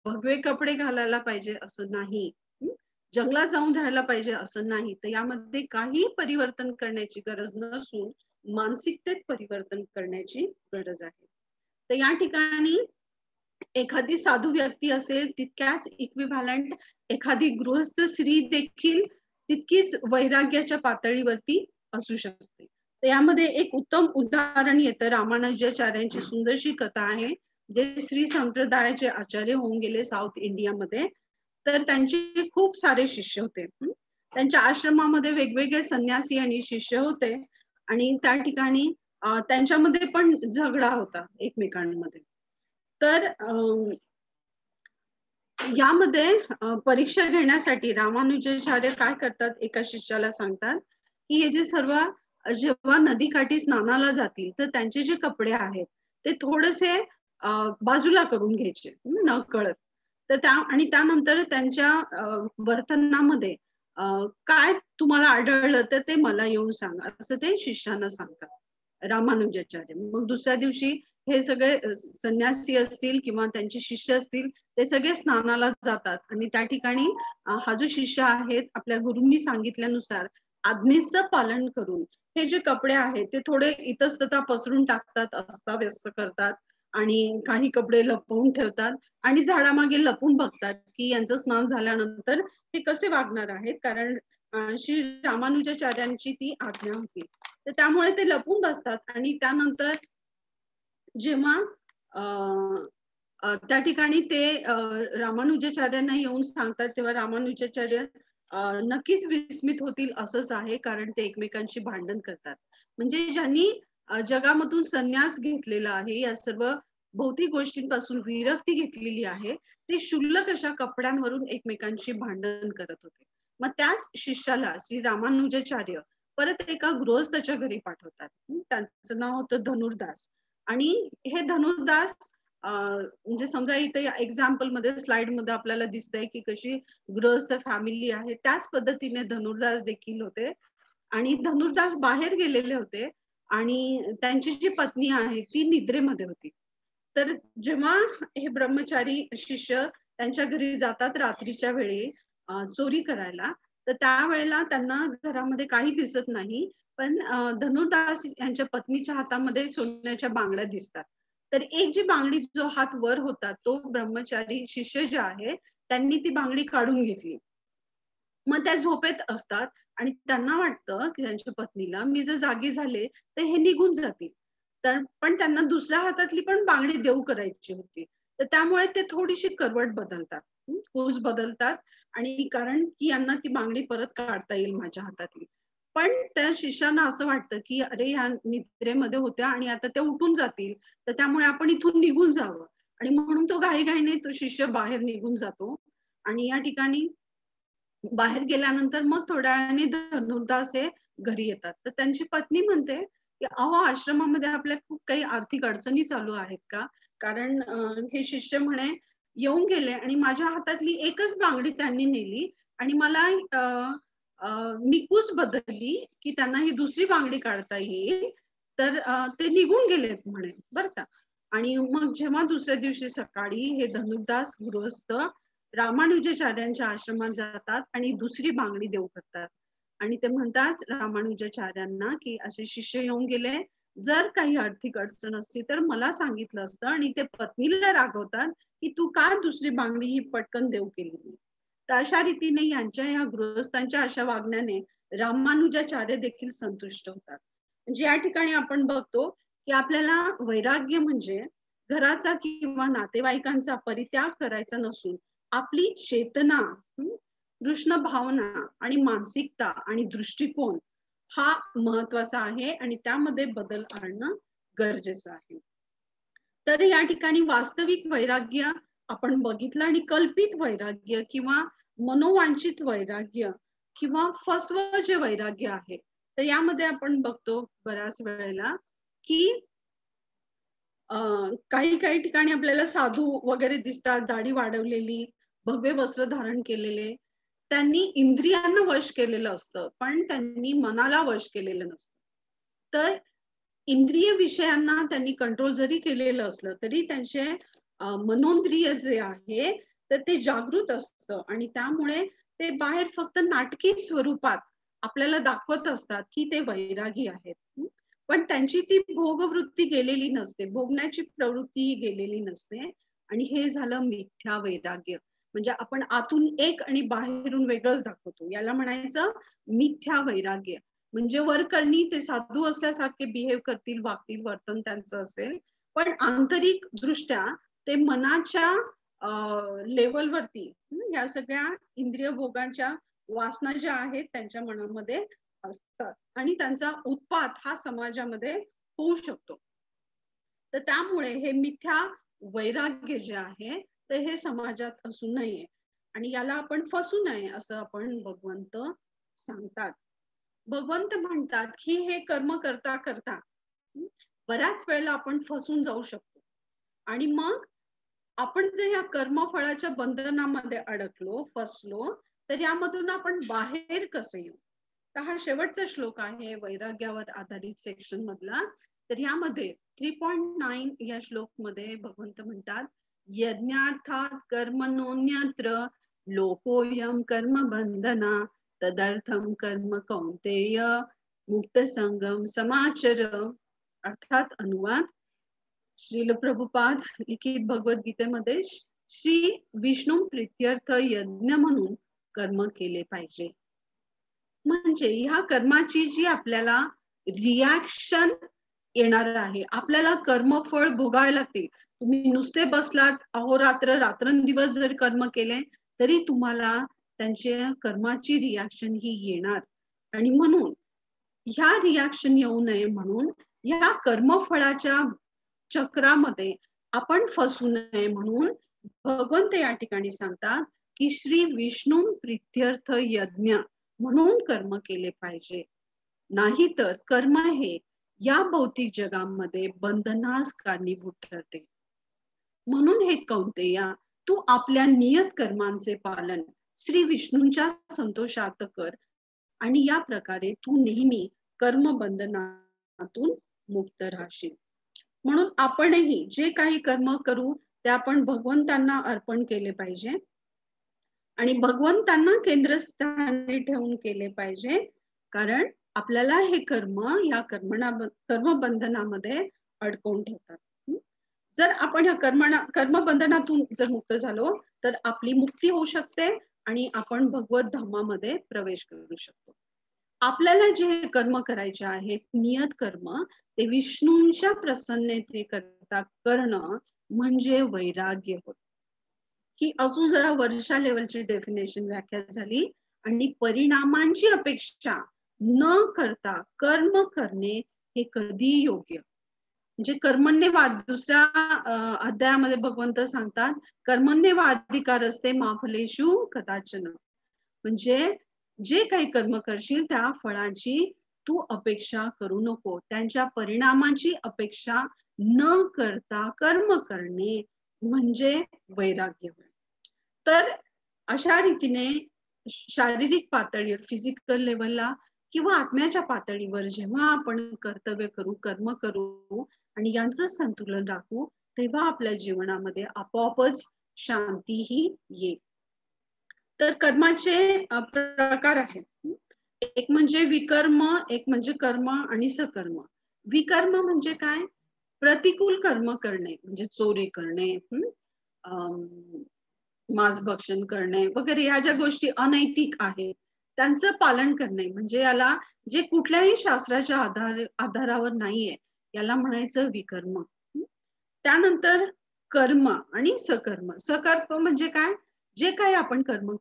भगवे कपडे घालायला पाहिजे असं नाही, जंगलात जाऊन राहायला पाहिजे असं नाही. तर यामध्ये काही परिवर्तन करण्याची गरज नसून मानसिकतेत परिवर्तन करण्याची गरज आहे. तर या ठिकाणी एखादी साधू व्यक्ती असेल तितक्याच इक्विव्हॅलंट एखादी गृहस्थ स्त्री देखील तितकीच वैराग्याच्या पातळीवरती असू शकते. तर यामध्ये एक उत्तम उदाहरण येतं. रामानुजाचार्यांची सुंदरशी कथा आहे, जे श्री संप्रदायाचे आचार्य होऊन गेले साऊथ इंडियामध्ये. तर त्यांचे खूप सारे शिष्य होते. त्यांच्या आश्रमामध्ये वेगवेगळे संन्यासी आणि शिष्य होते आणि त्या ठिकाणी त्यांच्यामध्ये पण झगडा होता एकमेकांमध्ये. तर यामध्ये परीक्षा घेण्यासाठी रामानुजाचार्य काय करतात, एका शिष्याला सांगतात की हे जे सर्व जेव्हा नदीकाठी स्नानाला जातील तर त्यांचे जे कपडे आहेत ते थोडेसे बाजूला करून घ्यायचे न कळत. तर त्यानंतर त्यांच्या वर्तनामध्ये काय तुम्हाला आढळलं तर ते मला येऊन सांगा असं ते शिष्यानं सांगतात रामानुजाचार्य. मग दुसऱ्या दिवशी हे सगळे संन्यासी असतील किंवा त्यांचे शिष्य असतील ते सगळे स्नानाला जातात आणि त्या ठिकाणी हा जो शिष्य आहे आपल्या गुरूंनी सांगितल्यानुसार आज्ञेचं पालन करून हे जे कपडे आहेत ते थोडे इतस्ततः पसरून टाकतात, अस्ताव्यस्त करतात आणि काही कपडे लपवून ठेवतात आणि झाडामागे लपून बघतात की यांचं स्नान झाल्यानंतर ते कसे वागणार आहेत, कारण श्री रामानुजाचार्यांची ती आज्ञा होती. तर त्यामुळे ते लपून बसतात आणि त्यानंतर जेव्हा त्या ठिकाणी ते रामानुजाचार्यांना येऊन सांगतात तेव्हा रामानुजाचार्य नक्कीच विस्मित होतील असंच आहे, कारण ते एकमेकांशी भांडण करतात. म्हणजे ज्यांनी जगामधून संन्यास घेतलेला आहे, या सर्व भौतिक गोष्टींपासून विरक्ती घेतलेली आहे, ते क्षुल्लक अशा कपड्यांवरून एकमेकांशी भांडण करत होते. मग त्याच शिष्याला श्री रामानुजाचार्य परत एका गृहस्थाच्या घरी पाठवतात. त्यांचं नाव होतं धनुर्दास. आणि हे धनुर्दास म्हणजे समजा इथे एक्झाम्पल मध्ये स्लाइड मध्ये आपल्याला दिसतंय की कशी गृहस्थ फॅमिली आहे, त्याच पद्धतीने धनुर्दास देखील होते. आणि धनुर्दास बाहेर गेलेले होते आणि त्यांची जी पत्नी आहे ती निद्रेमध्ये होती. तर जेव्हा हे ब्रह्मचारी शिष्य त्यांच्या घरी जातात रात्रीच्या वेळी चोरी करायला, तर त्यावेळेला त्यांना घरामध्ये काही दिसत नाही, पण धनुर्दास यांच्या पत्नीच्या हातामध्ये सोन्याच्या बांगड्या दिसतात. तर एक जी बांगडी, जो हात वर होता, तो ब्रह्मचारी शिष्य जे आहे त्यांनी ती बांगडी काढून घेतली. मग त्या झोपेत असतात आणि त्यांना वाटतं की त्यांच्या पत्नीला, मी जर जागी झाले तर हे निघून जातील. तर पण त्यांना दुसऱ्या हातातली पण बांगडी देऊ करायची होती. तर त्यामुळे ते थोडीशी करवट बदलतात, कूस बदलतात. आणि कारण की यांना ती बांगडी परत काढता येईल माझ्या हातातली. पण त्या शिष्याना असं वाटतं की अरे ह्या निद्रेमध्ये होत्या आणि आता त्या उठून जातील, तर त्यामुळे आपण इथून निघून जावं. आणि म्हणून तो घाईघाईने तो शिष्य बाहेर निघून जातो. आणि या ठिकाणी बाहेर गेल्यानंतर मग थोड्या वेळाने धनुर्दास हे घरी येतात. तर त्यांची पत्नी म्हणते की अहो, आश्रमामध्ये आपल्या खूप काही आर्थिक अडचणी चालू आहेत का? कारण हे शिष्य म्हणे येऊन गेले आणि माझ्या हातातली एकच बांगडी त्यांनी नेली आणि मला मी कूच बदलली की त्यांना ही दुसरी बांगडी काढता येईल, तर ते निघून गेलेत म्हणे, बरं का. आणि मग जेव्हा दुसऱ्या दिवशी सकाळी हे धनुर्दास गृहस्थ रामानुजाचार्यांच्या आश्रमात जातात आणि दुसरी बांगडी देऊ करतात. आणि ते म्हणतात रामानुजाचार्यांना की असे शिष्य येऊन गेले, जर काही आर्थिक अडचण असती तर मला सांगितलं असतं. आणि ते पत्नीला रागवतात की तू का दुसरी बांगडी ही पटकन देऊ केली. तर अशा रीतीने यांच्या या गृहस्थांच्या अशा वागण्याने रामानुजाचार्य देखील संतुष्ट होतात. म्हणजे या ठिकाणी आपण बघतो की आपल्याला वैराग्य म्हणजे घराचा किंवा नातेवाईकांचा परित्याग करायचा नसून आपली चेतना, कृष्ण भावना आणि मानसिकता आणि दृष्टिकोन हा महत्वाचा आहे आणि त्यामध्ये बदल आणणं गरजेचं आहे. तर या ठिकाणी वास्तविक वैराग्य आपण बघितलं आणि कल्पित वैराग्य किंवा मनोवांछित वैराग्य किंवा फसवं जे वैराग्य आहे, तर यामध्ये आपण बघतो बऱ्याच वेळेला की काही काही ठिकाणी आपल्याला साधू वगैरे दिसतात, दाढी वाढवलेली, भव्य वस्त्र धारण केलेले. त्यांनी इंद्रियांना वश केलेलं असतं, पण त्यांनी मनाला वश केलेलं नसतं. तर इंद्रिय विषयांना त्यांनी कंट्रोल जरी केलेलं असलं तरी त्यांचे मनोंद्रिय जे आहे तर ते जागृत असतं आणि त्यामुळे ते बाहेर फक्त नाटकी स्वरूपात आपल्याला दाखवत असतात की ते वैरागी आहेत. पण त्यांची ती भोगवृत्ती गेलेली नसते, भोगण्याची प्रवृत्ती गेलेली नसते. आणि हे झालं मिथ्या वैराग्य. म्हणजे आपण आतून एक आणि बाहेरून वेगळंच दाखवतो, याला म्हणायचं मिथ्या वैराग्य. म्हणजे वरकरणी ते साधू असल्यासारखे बिहेव करतील, वागतील, वर्तन त्यांचं असेल, पण आंतरिक दृष्ट्या ते मनाच्या लेवलवरती या सगळ्या इंद्रिय भोगांच्या वासना ज्या आहेत त्यांच्या मनामध्ये असतात आणि त्यांचा उत्पात हा समाजामध्ये होऊ शकतो. तर त्यामुळे हे मिथ्या वैराग्य जे आहे तर हे समाजात असू नये आणि याला आपण फसू नये असं आपण भगवंत सांगतात. भगवंत म्हणतात की हे कर्म करता करता बऱ्याच वेळेला आपण फसून जाऊ शकतो आणि मग आपण जर या कर्मफळाच्या बंधनामध्ये अडकलो, फसलो, तर यामधून आपण बाहेर कसं येऊ. तर हा शेवटचा श्लोक आहे वैराग्यावर आधारित सेक्शन मधला. तर यामध्ये 3.9 या श्लोक मध्ये भगवंत म्हणतात यज्ञार्थात कर्मणोन्यत्र लोकोयम कर्म बंधना तदर्थम कर्म कौंतेय मुक्त संगम समाचर. अर्थात अनुवाद, श्रील प्रभुपाद लिखित भगवद्गीतेमध्ये श्री विष्णू प्रीत्यर्थ यज्ञ म्हणून कर्म केले पाहिजे. म्हणजे ह्या कर्माची जी आपल्याला रिॲक्शन येणार आहे, आपल्याला कर्मफळ भोगावे लागते. तुम्ही नुसते बसलात अहोरात्र रात्रंदिवस जर कर्म केले तरी तुम्हाला त्यांच्या कर्माची रिॲक्शन ही येणार. आणि म्हणून ह्या रिॲक्शन येऊ नये म्हणून या कर्मफळाच्या चक्रामध्ये आपण फसू नये म्हणून भगवंत या ठिकाणी सांगतात की श्री विष्णू प्रीत्यर्थ यज्ञ म्हणून कर्म केले पाहिजे. नाहीतर कर्म हे या भौतिक जगामध्ये बंधनास कारणीभूत ठरते. म्हणून हे कौंतेया, तू आपल्या नियत कर्मांचे पालन श्री विष्णूंच्या संतोषार्थ कर आणि या प्रकारे तू नेहमी कर्मबंधनातून मुक्त राहशील. म्हणून आपणही जे काही कर्म करू ते आपण भगवंतांना अर्पण केले पाहिजे आणि भगवंतांना केंद्रस्थानी ठेवून केले पाहिजे, कारण आपल्याला हे कर्म या कर्मबंधनामध्ये अडकवून ठेवतात. जर आपण या कर्मबंधनातून जर मुक्त झालो तर आपली मुक्ती होऊ शकते आणि आपण भगवत धामामध्ये प्रवेश करू शकतो. आपल्याला जे कर्म करायचे आहेत नियत कर्म ते विष्णूंच्या प्रसन्नतेकरता करणं म्हणजे वैराग्य होत. ही अजून जरा वर्षा लेवलची डेफिनेशन व्याख्या झाली. आणि परिणामांची अपेक्षा न करता कर्म करणे हे कधी योग्य. म्हणजे कर्मण्यवाद दुसऱ्या अध्यायामध्ये भगवंत सांगतात, कर्मण्यवाधिकार असते माफलेषु कदाचन. म्हणजे जे काही कर्म करशील त्या फळाची तू अपेक्षा करू नको, त्यांच्या परिणामाची अपेक्षा न करता कर्म करणे म्हणजे वैराग्य. तर अशा रीतीने शारीरिक पातळीवर फिजिकल लेवलला किंवा आत्म्याच्या पातळीवर जेव्हा आपण कर्तव्य करू, कर्म करू आणि यांचं संतुलन राखू, तेव्हा आपल्या जीवनामध्ये आपोआपच शांतीही येईल. तर कर्माचे प्रकार आहेत. एक म्हणजे विकर्म, एक म्हणजे कर्म आणि सकर्म. विकर्म म्हणजे काय? प्रतिकूल कर्म करणे, म्हणजे चोरी करणे, मांसभक्षण करणे वगैरे ह्या ज्या गोष्टी अनैतिक आहेत त्यांचं पालन करणे, म्हणजे याला जे कुठल्याही शास्त्राच्या आधारावर नाहीये याला म्हणायचं विकर्म. त्यानंतर कर्म आणि सकर्म. सकर्म म्हणजे काय? जे काही आपण कर्म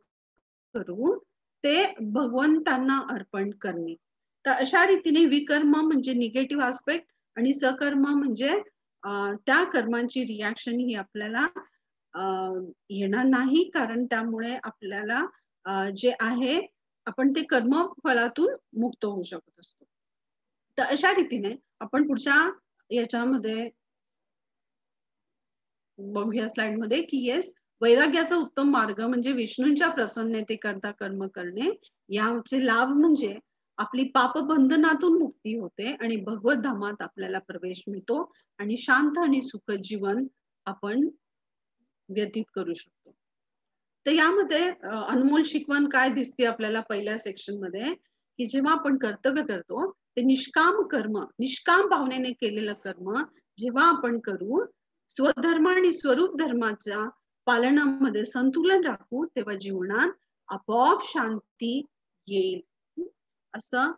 करू ते भगवंतांना अर्पण करणे. तर अशा रीतीने विकर्म म्हणजे निगेटिव्ह आस्पेक्ट आणि सकर्म म्हणजे त्या कर्मांची रिॲक्शन ही आपल्याला येणार नाही, कारण त्यामुळे आपल्याला जे आहे आपण ते कर्म फळातून मुक्त होऊ शकत असतो. तर अशा रीतीने आपण पुढच्या याच्यामध्ये बघूया स्लाइड मध्ये की येस, वैराग्याचा उत्तम मार्ग म्हणजे विष्णूंच्या प्रसन्नतेकरता कर्म करणे. याचे लाभ म्हणजे आपली पापबंधनातून मुक्ती होते आणि भगवत धामात आपल्याला प्रवेश मिळतो आणि शांत आणि सुखद जीवन आपण व्यतीत करू शकतो. तर यामध्ये अनमोल शिकवण काय दिसते आपल्याला पहिल्या सेक्शन मध्ये, की जेव्हा आपण कर्तव्य करतो ते निष्काम कर्म, निष्काम भावनेने केलेलं कर्म जेव्हा आपण करू, स्वधर्म आणि स्वरूप धर्माच्या पालनामध्ये संतुलन राखू, तेव्हा जीवनात आपोआप शांती येईल. असं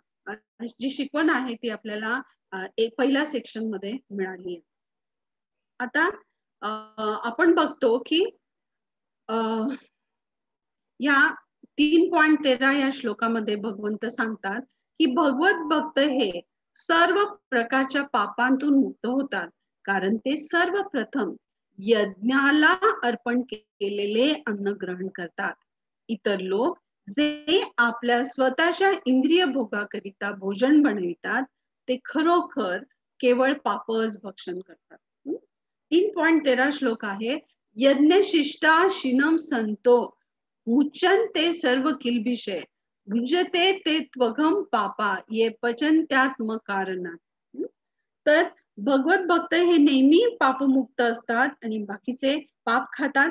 जी शिकवण आहे ती आपल्याला पहिल्या सेक्शन मध्ये मिळाली आहे. आता आपण बघतो की या 3.13 या श्लोकामध्ये भगवंत सांगतात की भगवत भक्त हे सर्व प्रकारच्या पापांतून मुक्त होतात, कारण ते सर्वप्रथम यज्ञाला अर्पण केलेले अन्न ग्रहण करतात. इतर लोक जे आपल्या स्वतःच्या इंद्रिय भोगाकरिता भोजन बनवितात ते खरोखर केवळ पापच भक्षण करतात. 3.13 श्लोक आहे, यज्ञशिष्टा शिनम संतो मुच्यन्ते सर्व किल्बिषे भुजते ते त्वघम पापा ये पचन्त्यात्म कारणात. तर भगवत भक्त हे नेहमी पापमुक्त असतात आणि बाकीचे पाप खातात.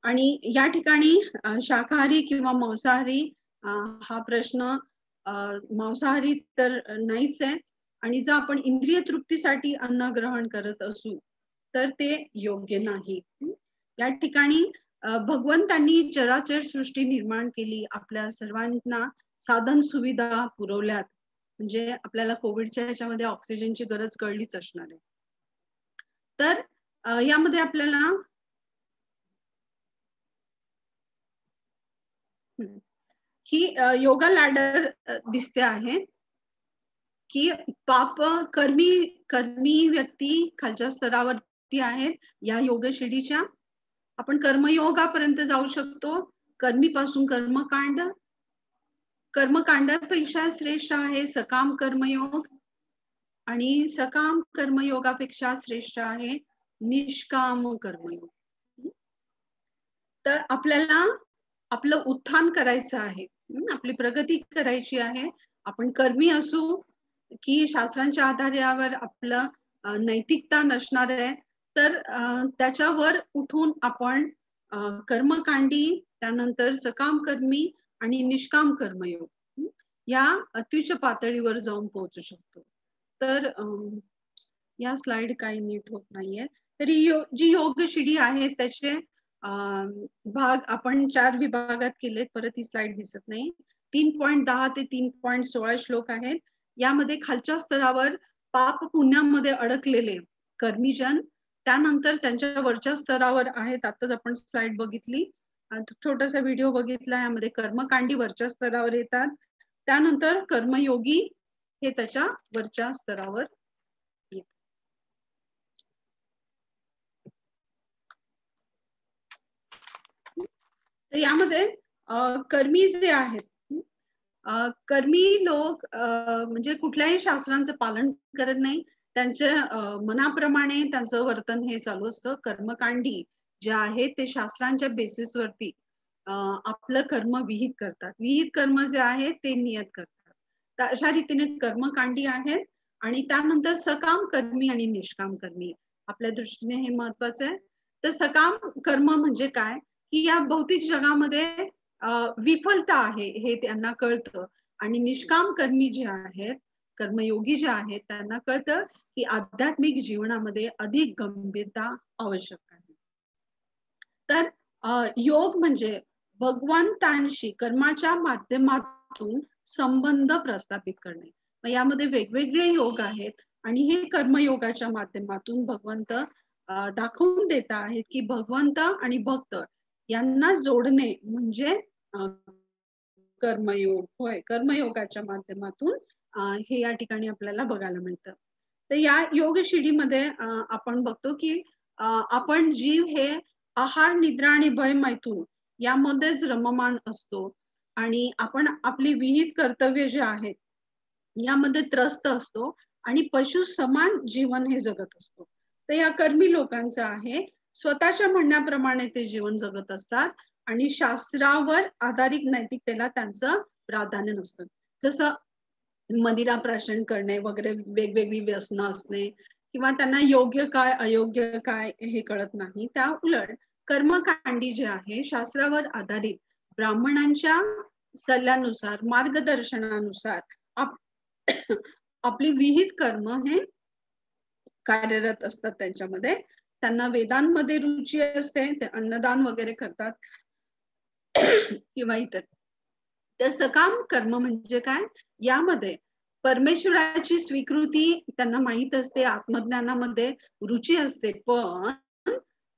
आणि या ठिकाणी शाकाहारी किंवा मांसाहारी हा प्रश्न, मांसाहारी तर नाहीच आहे, आणि जर आपण इंद्रिय तृप्तीसाठी अन्न ग्रहण करत असू तर ते योग्य नाही. या ठिकाणी भगवंतांनी चराचर सृष्टी निर्माण केली, आपल्या सर्वांना साधन सुविधा पुरवल्यात, म्हणजे आपल्याला कोविडच्या ह्याच्यामध्ये ऑक्सिजनची गरज कळलीच असणार आहे. तर यामध्ये आपल्याला ही योगा लॅडर दिसते आहे की पाप कर्मी व्यक्ती खालच्या स्तरावरती आहेत या योग शिडीच्या. आपण कर्मयोगापर्यंत जाऊ शकतो, कर्मीपासून कर्मकांड, कर्मकांडापेक्षा श्रेष्ठ आहे सकाम कर्मयोग आणि सकाम कर्मयोगापेक्षा श्रेष्ठ आहे निष्काम कर्मयोग. तर आपल्याला आपलं उत्थान करायचं आहे, आपली प्रगती करायची आहे. आपण कर्मी असू की शास्त्रांच्या आधारावर आपलं नैतिकता नसणार आहे, तर त्याच्यावर उठून आपण कर्मकांडी, त्यानंतर सकाम कर्मी आणि निष्काम कर्मयोग या अत्युच्च पातळीवर जाऊन पोहोचू शकतो. तर या स्लाइड काही नीट होत नाहीये. तरी जी योग शिडी आहे त्याचे भाग आपण 4 विभागात केलेत. परत ही स्लाइड दिसत नाही. 3.10 ते 3.16 श्लोक आहेत. यामध्ये खालच्या स्तरावर पाप पुण्यामध्ये अडकलेले कर्मीजन, त्यानंतर त्यांच्या वरच्या स्तरावर आहेत. आताच आपण स्लाइड बघितली, छोटासा व्हिडिओ बघितला. यामध्ये कर्मकांडी वरच्या स्तरावर येतात, त्यानंतर कर्मयोगी हे त्याच्या वरच्या स्तरावर येतात. तर यामध्ये कर्मी जे आहेत, कर्मी लोक म्हणजे कुठल्याही शास्त्रांचं पालन करत नाही, त्यांच्या मनाप्रमाणे त्यांचं वर्तन हे चालू असतं. कर्मकांडी जे आहे ते शास्त्रांच्या बेसिसवरती आपलं कर्म विहित करतात. विहित कर्म जे आहे ते नियत करतात. तर अशा रीतीने कर्मकांडी आहेत. आणि त्यानंतर सकाम कर्मी आणि निष्काम कर्मी आपल्या दृष्टीने हे महत्वाचं आहे. तर सकाम कर्म म्हणजे काय की या भौतिक जगामध्ये विफलता आहे हे त्यांना कळतं, आणि निष्काम कर्मी जे आहेत, कर्मयोगी जे आहेत, त्यांना कळतं की आध्यात्मिक जीवनामध्ये अधिक गंभीरता आवश्यक आहे. तर योग म्हणजे भगवंतांशी कर्माच्या माध्यमातून संबंध प्रस्थापित करणे. यामध्ये वेगवेगळे योग आहेत आणि हे कर्मयोगाच्या माध्यमातून भगवंत दाखवून देत आहेत की भगवंत आणि भक्त यांना जोडणे म्हणजे कर्मयोग होय. कर्मयोगाच्या माध्यमातून हे या ठिकाणी आपल्याला बघायला मिळतं. तर या योग शिडीमध्ये आपण बघतो की आपण जीव हे आहार, निद्रा आणि भय मैथून यामध्येच रममान असतो, आणि आपण आपली विहित कर्तव्य जे आहेत यामध्ये त्रस्त असतो आणि पशु समान जीवन हे जगत असतो. तर या कर्मी लोकांचं आहे स्वतःच्या म्हणण्याप्रमाणे ते जीवन जगत असतात आणि शास्त्रावर आधारित नैतिकतेला त्यांचं प्राधान्य नसतं. जसं मदिरा प्राशन करणे वगैरे, वेगवेगळी व्यसनं असणे, किंवा त्यांना योग्य काय अयोग्य काय हे कळत नाही. त्या उलट कर्मकांडी जे आहे शास्त्रावर आधारित ब्राह्मणांच्या सल्ल्यानुसार, मार्गदर्शनानुसार आपली विहित कर्म हे कार्यरत असतात. त्यांच्यामध्ये त्यांना वेदांमध्ये रुची असते, ते अन्नदान वगैरे करतात किंवा इतर. तर सकाम कर्म म्हणजे काय, यामध्ये परमेश्वराची स्वीकृती त्यांना माहित असते, आत्मज्ञानामध्ये रुची असते, पण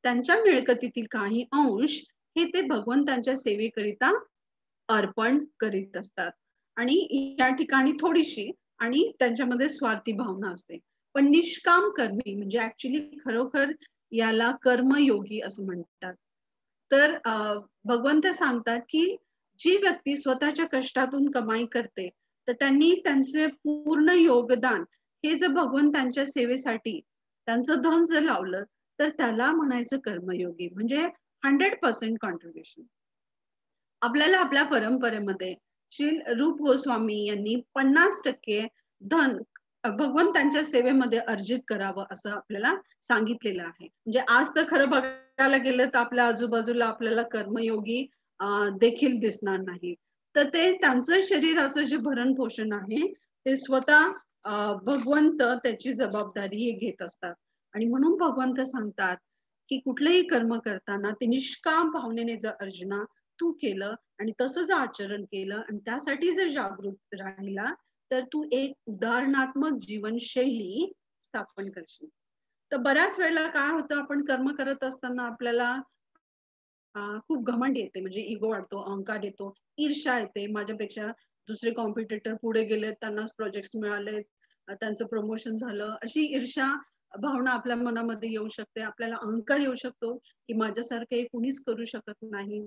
त्यांच्या मिळकतीतील काही अंश हे ते भगवंतांच्या सेवेकरिता अर्पण करीत असतात. आणि या ठिकाणी थोडीशी आणि त्यांच्यामध्ये स्वार्थी भावना असते. पण निष्काम कर्मी म्हणजे ऍक्च्युली खरोखर याला कर्मयोगी असं म्हणतात. तर भगवंत सांगतात की जी व्यक्ती स्वतःच्या कष्टातून कमाई करते, तर त्यांनी त्यांचे पूर्ण योगदान हे जर भगवंतांच्या सेवेसाठी त्यांचं धन जर लावलं तर त्याला म्हणायचं कर्मयोगी, म्हणजे 100% कॉन्ट्रीब्युशन. आपल्याला आपल्या परंपरेमध्ये श्री रूप गोस्वामी यांनी 50% धन भगवंतांच्या सेवेमध्ये अर्जित करावं असं आपल्याला सांगितलेलं आहे. म्हणजे आज तर खरं बघायला गेलं तर आपल्या आजूबाजूला आपल्याला कर्मयोगी देखील दिसणार नाही. तर ते त्यांचं शरीराचं जे भरण पोषण आहे ते स्वतः भगवंत त्याची जबाबदारी घेत असतात. आणि म्हणून भगवंत सांगतात की कुठलंही कर्म करताना ते निष्काम भावनेने जर अर्जुना तू केलं आणि तसं जर आचरण केलं आणि त्यासाठी जर जागृत राहिला तर तू एक उदाहरणात्मक जीवनशैली स्थापन करशील. तर बऱ्याच वेळेला काय होतं, आपण कर्म करत असताना आपल्याला खूप घमंड येते, म्हणजे इगो वाढतो, अहंकार येतो, ईर्ष्या येते. माझ्यापेक्षा दुसरे कॉम्पिटिटर पुढे गेले, त्यांनाच प्रोजेक्ट्स मिळाले, त्यांचं प्रमोशन झालं, अशी ईर्ष्या भावना आपल्या मनामध्ये येऊ शकते. आपल्याला अहंकार येऊ शकतो की माझ्यासारखं कुणीच करू शकत नाही.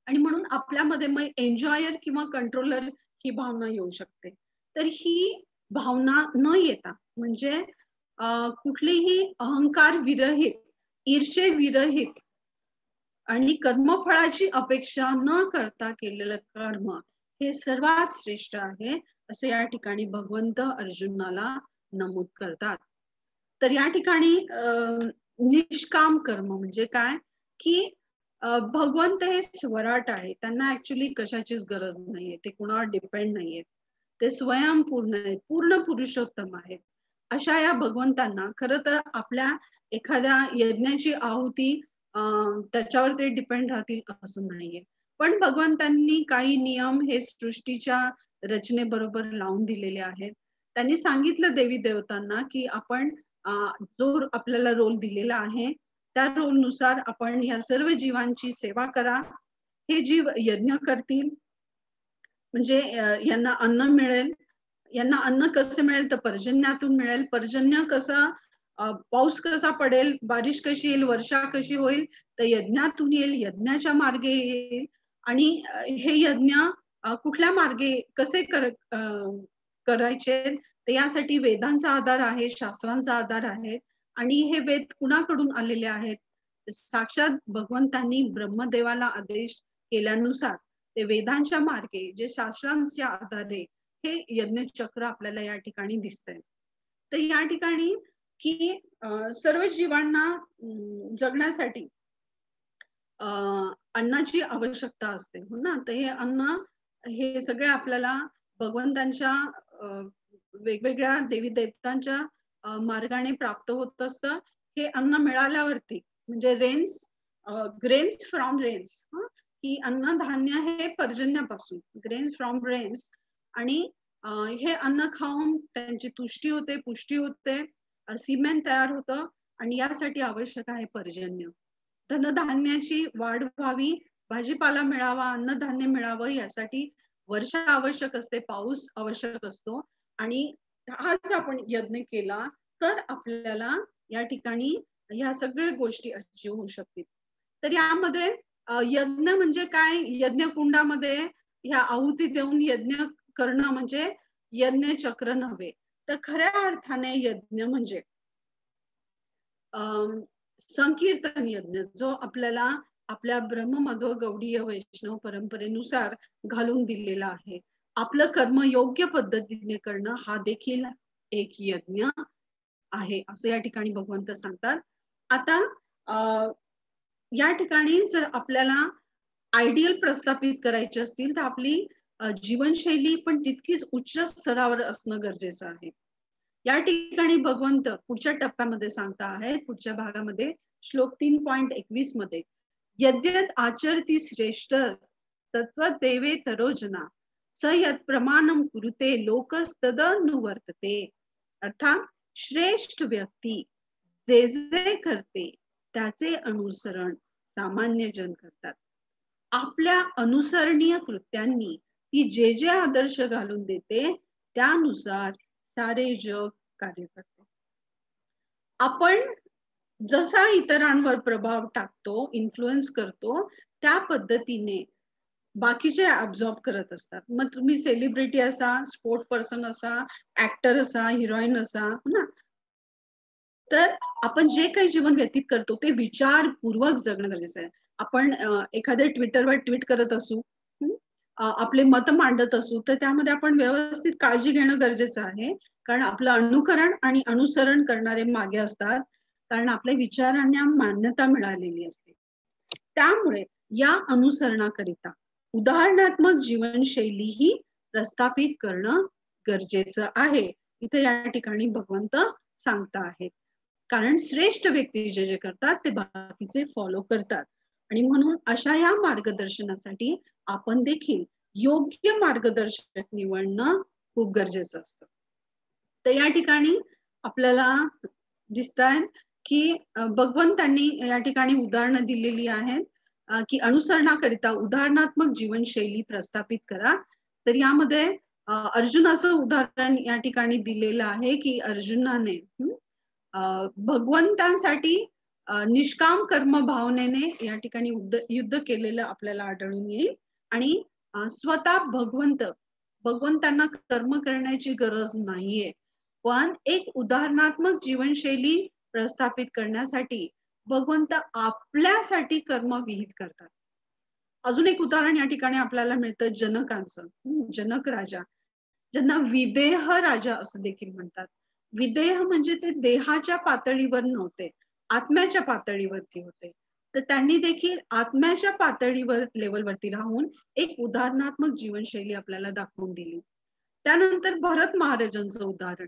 आणि म्हणून आपल्यामध्ये मग एन्जॉयर किंवा कंट्रोलर ही भावना येऊ शकते. तर ही भावना न येता म्हणजे कुठलीही अहंकार विरहित, ईर्षे विरहित आणि कर्मफळाची अपेक्षा न करता केलेलं कर्म हे सर्वात श्रेष्ठ आहे, असे या ठिकाणी भगवंत अर्जुनाला नमूद करतात. तर या ठिकाणी निष्काम कर्म म्हणजे काय की भगवंत हे स्वराट आहे, त्यांना ऍक्च्युली कशाचीच गरज नाहीये, ते कुणावर डिपेंड नाहीयेत, ते स्वयंपूर्ण आहेत, पूर्ण पुरुषोत्तम आहेत. अशा या भगवंतांना खरं तर आपल्या एखाद्या यज्ञाची आहुती त्याच्यावर ते डिपेंड राहतील असं नाहीये. पण भगवंतांनी काही नियम हे सृष्टीच्या रचनेबरोबर लावून दिलेले आहेत. त्यांनी सांगितलं देवी देवतांना की आपण जो आपल्याला रोल दिलेला आहे त्या रोल नुसार आपण या सर्व जीवांची सेवा करा. हे जीव यज्ञ करतील म्हणजे यांना अन्न मिळेल. यांना अन्न कसे मिळेल तर पर्जन्यातून मिळेल. पर्जन्य कसा पाऊस कसा पडेल, बारिश कशी येईल, वर्षा कशी होईल तर यज्ञातून येईल, यज्ञाच्या मार्गे येईल. आणि हे यज्ञ कुठल्या मार्गे कसे करायचे तर यासाठी वेदांचा आधार आहे, शास्त्रांचा आधार आहे. आणि हे वेद कुणाकडून आलेले आहेत, साक्षात भगवंतांनी ब्रह्मदेवाला आदेश केल्यानुसार ते वेदांच्या मार्गे जे शास्त्रांच्या आधारे हे यज्ञ चक्र आपल्याला या ठिकाणी दिसतंय. तर या ठिकाणी की सर्व जीवांना जगण्यासाठी अन्नाची आवश्यकता असते हो ना. तर हे अन्न हे सगळे आपल्याला भगवंतांच्या वेगवेगळ्या देवी देवतांच्या मार्गाने प्राप्त होत असतं. हे अन्न मिळाल्यावरती म्हणजे ग्रेन्स फ्रॉम रेन्स, की अन्नधान्य हे पर्जन्यापासून, ग्रेन्स फ्रॉम रेन्स. आणि हे अन्न खाऊन त्यांची तुष्टी होते, पुष्टी होते, सिमेंट तयार होतं आणि यासाठी आवश्यक आहे पर्जन्य. धनधान्याची वाढ व्हावी, भाजीपाला मिळावा, अन्नधान्य मिळावं यासाठी वर्षा आवश्यक असते, पाऊस आवश्यक असतो. आणि हाच आपण यज्ञ केला तर आपल्याला या ठिकाणी ह्या सगळ्या गोष्टी अचीव होऊ शकतील. तर यामध्ये यज्ञ म्हणजे काय, यज्ञ कुंडामध्ये ह्या आहुती देऊन यज्ञ करणं म्हणजे यज्ञ चक्र नव्हे. तर खऱ्या अर्थाने यज्ञ म्हणजे संकीर्तन यज्ञ, जो आपल्याला आपल्या ब्रह्ममध्व गौडीय वैष्णव परंपरेनुसार घालून दिलेला आहे. आपलं कर्म योग्य पद्धतीने करणं हा देखील एक यज्ञ आहे असं या ठिकाणी भगवंत सांगतात. आता या ठिकाणी जर आपल्याला आयडियल प्रस्थापित करायचे असतील तर आपली जीवनशैली पण तितकीच उच्च स्तरावर असणं गरजेचं आहे. या ठिकाणी भगवंत पुढच्या टप्प्यामध्ये सांगता आहेत, पुढच्या भागामध्ये श्लोक 3.21 मध्ये, यद्यत आचरती श्रेष्ठ तत्वदेवे तरोजना स यत् प्रमाणम कुरुते लोकस्तदनुवर्तते. अर्थात श्रेष्ठ व्यक्ती जे जे करते त्याचे अनुसरण सामान्य जन करतात. आपल्या अनुसरणीय कृत्यांनी ती जे जे आदर्श घालून देते त्यानुसार सारे जग कार्य करते. आपण जसा इतरांवर प्रभाव टाकतो, इन्फ्लुएन्स करतो, त्या पद्धतीने बाकीचे ऍब्झॉर्ब करत असतात. मग तुम्ही सेलिब्रिटी असा, स्पोर्ट पर्सन असा, ऍक्टर असा, हिरोईन असा ना, तर आपण जे काही जीवन व्यतीत करतो ते विचारपूर्वक जगणं गरजेचं आहे. आपण एखाद्या ट्विटरवर ट्विट करत असू, आपले मत मांडत असू, तर त्यामध्ये आपण व्यवस्थित काळजी घेणं गरजेचं आहे. कारण आपलं अनुकरण आणि अनुसरण करणारे मागे असतात, कारण आपल्या विचारांना मान्यता मिळालेली असते. त्यामुळे या अनुसरणाकरिता उदाहरणात्मक जीवनशैली ही प्रस्थापित करणं गरजेचं आहे. इथे या ठिकाणी भगवंत सांगता आहेत. कारण श्रेष्ठ व्यक्ती जे जे करतात ते बाकीचे फॉलो करतात. आणि म्हणून अशा या मार्गदर्शनासाठी आपण देखील योग्य मार्गदर्शक निवडणं खूप गरजेचं असतं. तर या ठिकाणी आपल्याला दिसतायत की भगवंतांनी या ठिकाणी उदाहरणं दिलेली आहेत की अनुसरणाकरिता उदाहरणात्मक जीवनशैली प्रस्थापित करा. तर यामध्ये अर्जुनाचं उदाहरण या ठिकाणी दिलेलं आहे की अर्जुनाने भगवंतांसाठी निष्काम कर्म भावनेने या ठिकाणी युद्ध केलेलं आपल्याला आढळून येईल. आणि स्वतः भगवंतांना कर्म करण्याची गरज नाहीये, पण एक उदाहरणात्मक जीवनशैली प्रस्थापित करण्यासाठी भगवंत आपल्यासाठी कर्म विहित करतात. अजून एक उदाहरण या ठिकाणी आपल्याला मिळतं जनकांचं. जनक राजा, ज्यांना विदेह राजा असं देखील म्हणतात. विदेह म्हणजे ते देहाच्या पातळीवर नव्हते, आत्म्याच्या पातळीवरती होते. तर त्यांनी देखील आत्म्याच्या पातळीवर लेवलवरती राहून एक उदाहरणात्मक जीवनशैली आपल्याला दाखवून दिली. त्यानंतर भरत महाराजांचं उदाहरण.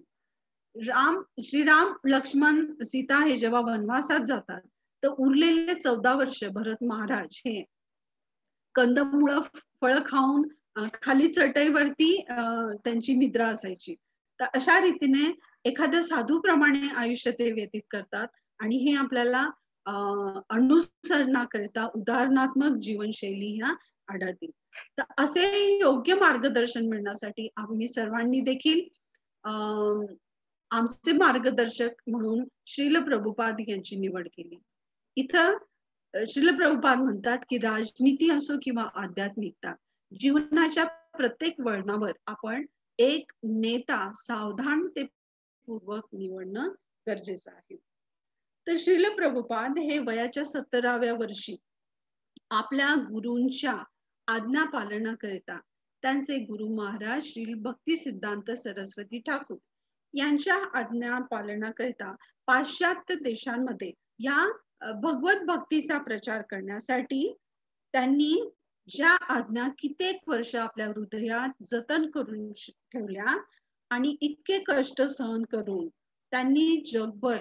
श्रीराम, लक्ष्मण, सीता हे जेव्हा वनवासात जातात, तर उरलेले 14 वर्ष भरत महाराज हे कंदमुळं फळं खाऊन खाली चटईवरती त्यांची निद्रा असायची. तर अशा रीतीने एखाद्या साधूप्रमाणे आयुष्य ते व्यतीत करतात आणि हे आपल्याला अनुसरणाकरिता उदाहरणात्मक जीवनशैली ह्या आढळतील. तर असे योग्य मार्गदर्शन मिळण्यासाठी आम्ही सर्वांनी देखील आमचे मार्गदर्शक म्हणून श्रील प्रभुपाद यांची निवड केली. इथं श्रील प्रभुपाद म्हणतात की राजनीती असो किंवा आध्यात्मिकता, जीवनाच्या प्रत्येक वळणावर आपण एक नेता सावधानतेपूर्वक निवडणं गरजेचं आहे. तर श्रील प्रभुपाद हे वयाच्या 70व्या वर्षी आपल्या गुरूंच्या आज्ञा पालनाकरिता त्यांचे गुरु महाराज श्री भक्ती सिद्धांत सरस्वती ठाकूर यांच्या आज्ञा पालनाकरिता पाश्चात्य देशांमध्ये या भगवत भक्तीचा प्रचार करण्यासाठी त्यांनी ज्या आज्ञा कित्येक वर्ष आपल्या हृदयात जतन करून ठेवल्या आणि इतके कष्ट सहन करून त्यांनी जगभर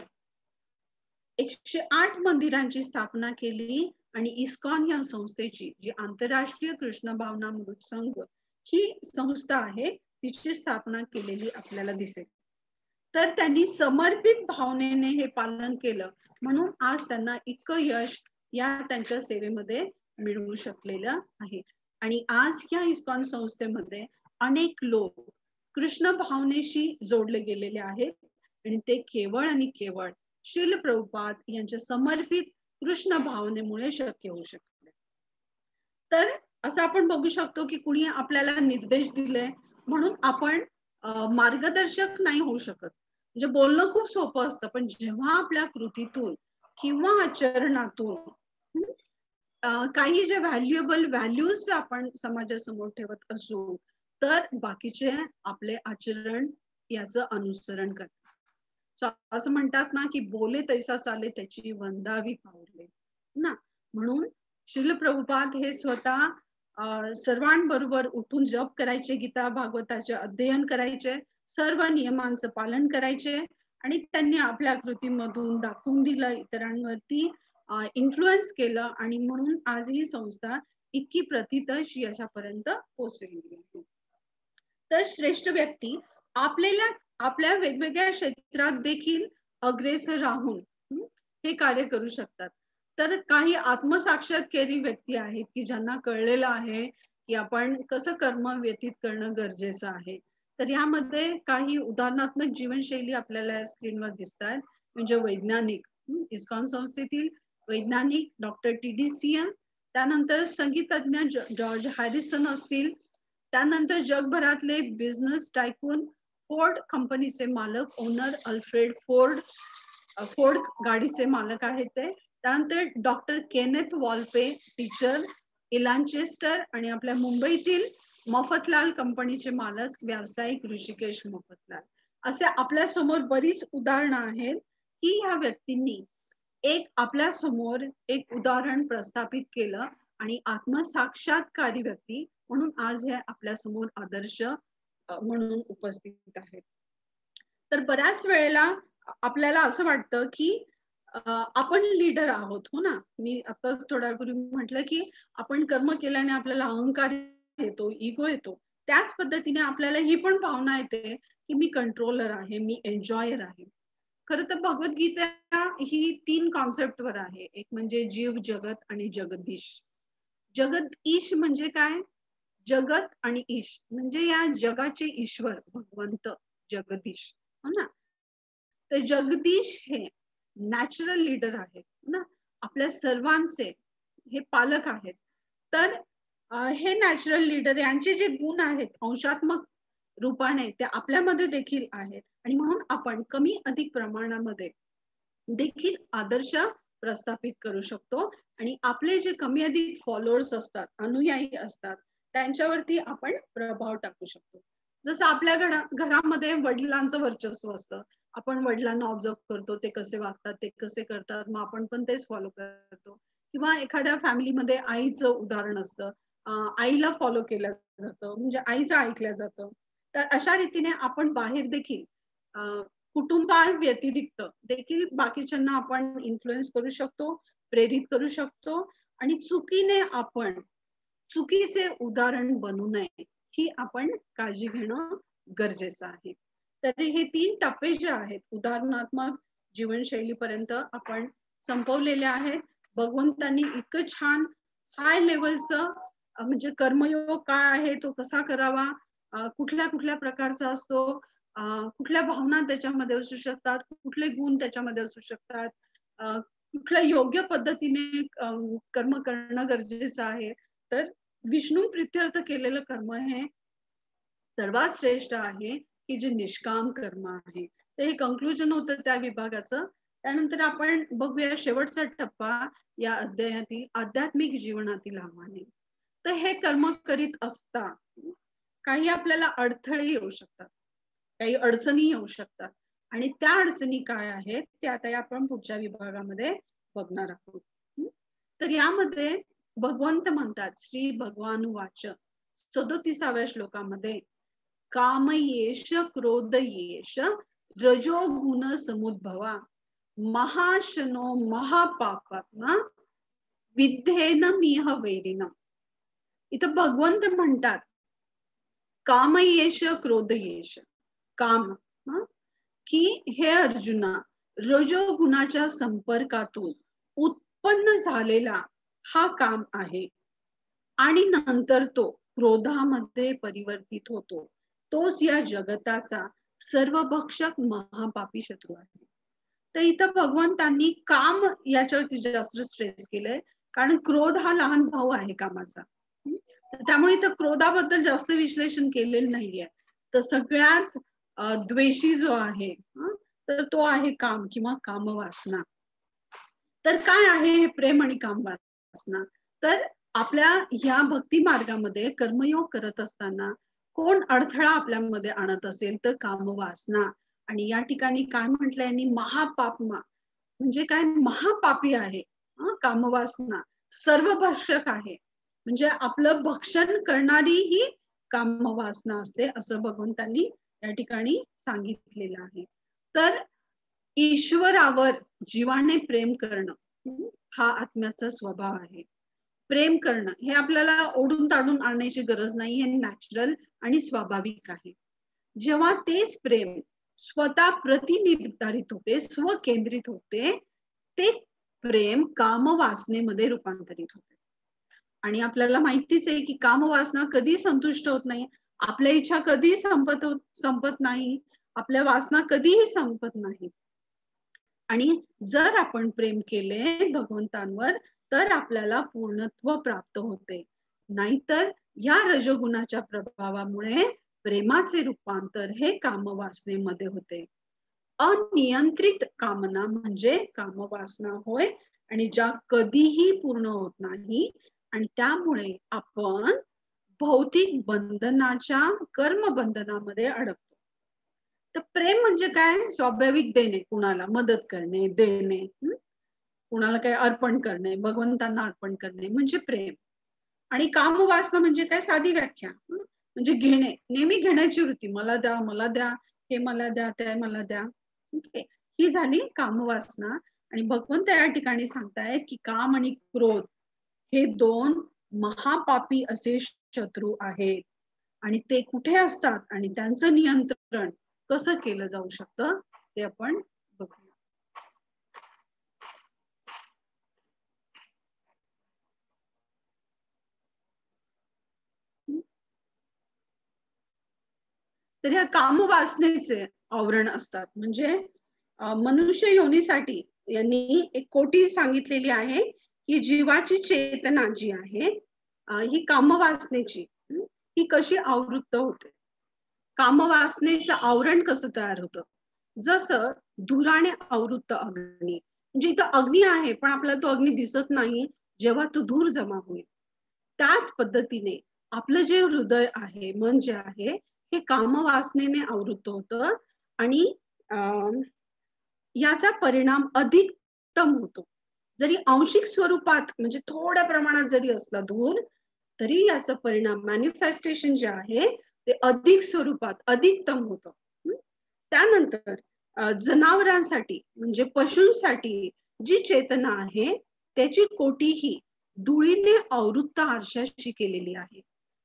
108 मंदिरांची स्थापना केली आणि इस्कॉन या संस्थेची, जी आंतरराष्ट्रीय कृष्ण भावना मृत संघ ही संस्था आहे, तिची स्थापना केलेली आपल्याला दिसेल. तर त्यांनी समर्पित भावनेने हे पालन केलं म्हणून आज त्यांना इतकं यश या त्यांच्या सेवेमध्ये मिळवू शकलेलं आहे. आणि आज या इस्कॉन संस्थेमध्ये अनेक लोक कृष्ण भावनेशी जोडले गेलेले आहेत आणि ते केवळ आणि केवळ श्रील प्रभुपाद यांच्या समर्पित कृष्ण भावनेमुळे शक्य होऊ शकले. तर असं आपण बघू शकतो की कुणी आपल्याला निर्देश दिले म्हणून आपण मार्गदर्शक नाही होऊ शकत. म्हणजे बोलणं खूप सोपं असतं, पण जेव्हा आपल्या कृतीतून किंवा आचरणातून काही जे व्हॅल्यूज आपण समाजासमोर ठेवत असू, तर बाकीचे आपले आचरण याचं अनुसरण करतात. असं म्हणतात ना की बोले तैसा चाले त्याची वंदावी पाऊले ना. म्हणून श्रील प्रभुपाद हे स्वतः सर्वांबरोबर उठून जप करायचे, गीता भागवताचे अध्ययन करायचे, सर्व नियमांचं पालन करायचे आणि त्यांनी आपल्या कृतीमधून दाखवून दिलं, इतरांवरती इन्फ्लुएन्स केलं आणि म्हणून आज ही संस्था इतकी प्रथितश यशापर्यंत पोहोचलेली आहे. तर श्रेष्ठ व्यक्ती आपल्या वेगवेगळ्या क्षेत्रात देखील अग्रेसर राहून हे कार्य करू शकतात. तर काही आत्मसाक्षात्कारी व्यक्ती आहेत की ज्यांना कळलेलं आहे की आपण कसं कर्म व्यतीत करणं गरजेचं आहे. तर यामध्ये काही उदाहरणात्मक जीवनशैली आपल्याला स्क्रीनवर दिसत आहेत. म्हणजे वैज्ञानिक, इस्कॉन संस्थेतील वैज्ञानिक डॉक्टर TD सिंह, त्यानंतर संगीतज्ञ जॉर्ज हॅरिसन असतील, त्यानंतर जगभरातले बिझनेस टायकून फोर्ड कंपनीचे मालक ओनर अल्फ्रेड फोर्ड गाडीचे मालक आहेत ते, त्यानंतर डॉक्टर केनेथ वॉल्पे टीचर इलांचेस्टर आणि आपल्या मुंबईतील मफतलाल कंपनीचे मालक व्यावसायिक ऋषिकेश मफतलाल. असे आपल्या समोर बरीच उदाहरणं आहेत की ह्या व्यक्तींनी आपल्या समोर एक उदाहरण प्रस्थापित केलं आणि आत्मसाक्षात्कारी व्यक्ती म्हणून आज हे आपल्या समोर आदर्श म्हणून उपस्थित आहेत. तर बऱ्याच वेळेला आपल्याला असं वाटतं की आपण लीडर आहोत, हो ना. मी आताच थोड्या पूर्वी म्हटलं की आपण कर्म केल्याने आपल्याला अहंकार येतो, इगो येतो. त्याच पद्धतीने आपल्याला ही पण भावना येते की मी कंट्रोलर आहे, मी एन्जॉयर आहे. खरं तर भगवद्गीता ही 3 कॉन्सेप्ट वर आहे. एक म्हणजे जीव, जगत आणि जगदीश. जगदीश म्हणजे काय? जगत आणि ईश म्हणजे या जगाचे ईश्वर भगवंत जगदीश, हो ना. तर जगदीश हे नॅचरल लीडर आहेत. ना, आपल्या सर्वांचे हे पालक आहेत. तर हे नॅचरल लीडर यांचे जे गुण आहेत अंशात्मक रूपाने ते आपल्यामध्ये देखील आहेत आणि म्हणून आपण कमी अधिक प्रमाणामध्ये देखील आदर्श प्रस्थापित करू शकतो आणि आपले जे कमी अधिक फॉलोअर्स असतात, अनुयायी असतात, त्यांच्यावरती आपण प्रभाव टाकू शकतो. जसं आपल्या घरामध्ये वडिलांचं वर्चस्व असतं, आपण वडिलांना ऑब्झर्व करतो, ते कसे वागतात, ते कसे करतात, मग आपण पण तेच फॉलो करतो. किंवा एखाद्या फॅमिलीमध्ये आईचं उदाहरण असतं, आईला फॉलो केलं जातं, म्हणजे आईचं ऐकलं जातं. तर अशा रीतीने आपण बाहेर देखील कुटुंबाव्यतिरिक्त देखील बाकीच्यांना आपण इन्फ्लुएन्स करू शकतो, प्रेरित करू शकतो आणि चुकीने आपण चुकीचे उदाहरण बनू नये ही आपण काळजी घेणं गरजेचं आहे. तर हे 3 टप्पे जे आहेत उदाहरणात्मक जीवनशैलीपर्यंत आपण संपवलेले आहेत. भगवंतांनी इतकं छान हाय लेवलचं म्हणजे कर्मयोग काय आहे, तो कसा करावा, कुठल्या कुठल्या प्रकारचा असतो, कुठल्या भावना त्याच्यामध्ये असू शकतात, कुठले गुण त्याच्यामध्ये असू शकतात, कुठल्या योग्य पद्धतीने कर्म करणं गरजेचं आहे. तर विष्णू प्रित्यर्थ केलेलं कर्म हे सर्वात श्रेष्ठ आहे की जे निष्काम कर्म आहे. तर हे कंक्लुजन होतं त्या विभागाचं. त्यानंतर आपण बघूया शेवटचा टप्पा या अध्यायातील आध्यात्मिक जीवनातील आव्हाने. तर हे कर्म करीत असता काही आपल्याला अडथळे येऊ शकतात, काही अडचणी येऊ शकतात आणि त्या अडचणी काय आहेत ते आता आपण पुढच्या विभागामध्ये बघणार आहोत. तर यामध्ये भगवंत म्हणतात, श्री भगवान वाच 37व्या श्लोकामध्ये, काम येश क्रोध येश रजोगुण समुद्भवा महाशनो महापापात्मा विद्धेन मिह वैरिणम. इथं भगवंत म्हणतात काम येश क्रोध येश, काम की हे अर्जुना रजोगुणाच्या संपर्कातून उत्पन्न झालेला हा काम आहे आणि नंतर तो क्रोधामध्ये परिवर्तित होतो. तोच या जगताचा सर्वभक्षक महापापी शत्रू आहे. तर इथं भगवंतांनी काम याच्यावरती जास्त स्ट्रेस केलंय, कारण क्रोध हा लहान भाऊ आहे कामाचा. त्यामुळे इथं क्रोधाबद्दल जास्त विश्लेषण केलेलं नाहीये. तर सगळ्यात द्वेषी जो आहे तर तो आहे काम किंवा कामवासना. तर काय आहे हे प्रेम आणि कामवासना? तर आपल्या ह्या भक्ती मार्गामध्ये कर्मयोग करत असताना कोण अडथळा आपल्यामध्ये आणत असेल तर कामवासना. आणि या ठिकाणी काय म्हटलंय यांनी, महापापमा म्हणजे काय, महापापी आहे कामवासना, सर्वभक्षक आहे, म्हणजे आपलं भक्षण करणारी ही कामवासना असते असं भगवंतांनी या ठिकाणी सांगितलेलं आहे. तर ईश्वरावर जीवाने प्रेम करणं हा आत्म्याचा स्वभाव आहे. प्रेम करणं हे आपल्याला ओढून ताडून आणण्याची गरज नाही, हे नॅचरल आणि स्वाभाविक आहे. जेव्हा तेच प्रेम स्वतः प्रति निर्धारित होते, स्वकेंद्रित होते, ते प्रेम कामवासनेमध्ये रूपांतरित होते. आणि आपल्याला माहितीच आहे की कामवासना कधी संतुष्ट होत नाही, आपल्या इच्छा कधी संपत नाही, आपल्या वासना कधीही संपत नाही. आणि जर आपण प्रेम केले भगवंतांवर तर आपल्याला पूर्णत्व प्राप्त होते. नाहीतर या रजोगुणाच्या प्रभावामुळे प्रेमाचे रूपांतर हे कामवासनेमध्ये होते. अनियंत्रित कामना म्हणजे कामवासना होय, आणि ज्या कधीही पूर्ण होत नाही आणि त्यामुळे आपण भौतिक बंधनाच्या कर्म बंधनामध्ये अडकतो. तर प्रेम म्हणजे काय, स्वाभाविक देणे, कुणाला मदत करणे, देणे, कुणाला काय अर्पण करणे, भगवंतांना अर्पण करणे म्हणजे प्रेम. आणि कामवासना म्हणजे काय, साधी व्याख्या म्हणजे घेणे, नेहमी घेण्याची वृत्ती, मला द्या, मला द्या, हे मला द्या, ते मला द्या. ओके, ही झाली कामवासना. आणि भगवंत या ठिकाणी सांगतायत की काम आणि क्रोध हे 2 महापापी असे शत्रू आहेत आणि ते कुठे असतात आणि त्यांचं नियंत्रण कसं केलं जाऊ शकतं ते आपण बघूया. तर या कामवासनेचे आवरण असतात. म्हणजे मनुष्य योनीसाठी यांनी एक कोटी सांगितलेली आहे की जीवाची चेतना जी आहे ही कामवासनेची ही कशी आवृत्त होते. कामवासनेचं आवरण कसं तयार होतं, जसं धुराने आवृत्त अग्नी. म्हणजे इथं अग्नी आहे पण आपल्याला तो अग्नी दिसत नाही, जेव्हा तो धूर जमा होईल. त्याच पद्धतीने आपलं जे हृदय आहे, मन जे आहे, हे कामवासनेने आवृत्त होतं आणि याचा परिणाम अधिकतम होतो. जरी आंशिक स्वरूपात म्हणजे थोड्या प्रमाणात जरी असला धूर, तरी याचा परिणाम मॅनिफेस्टेशन जे आहे ते अधिक स्वरूपात अधिकतम होतं. त्यानंतर जनावरांसाठी म्हणजे पशूंसाठी जी चेतना आहे त्याची कोटी ही धुळीने आवृत्त आरशाशी केलेली आहे.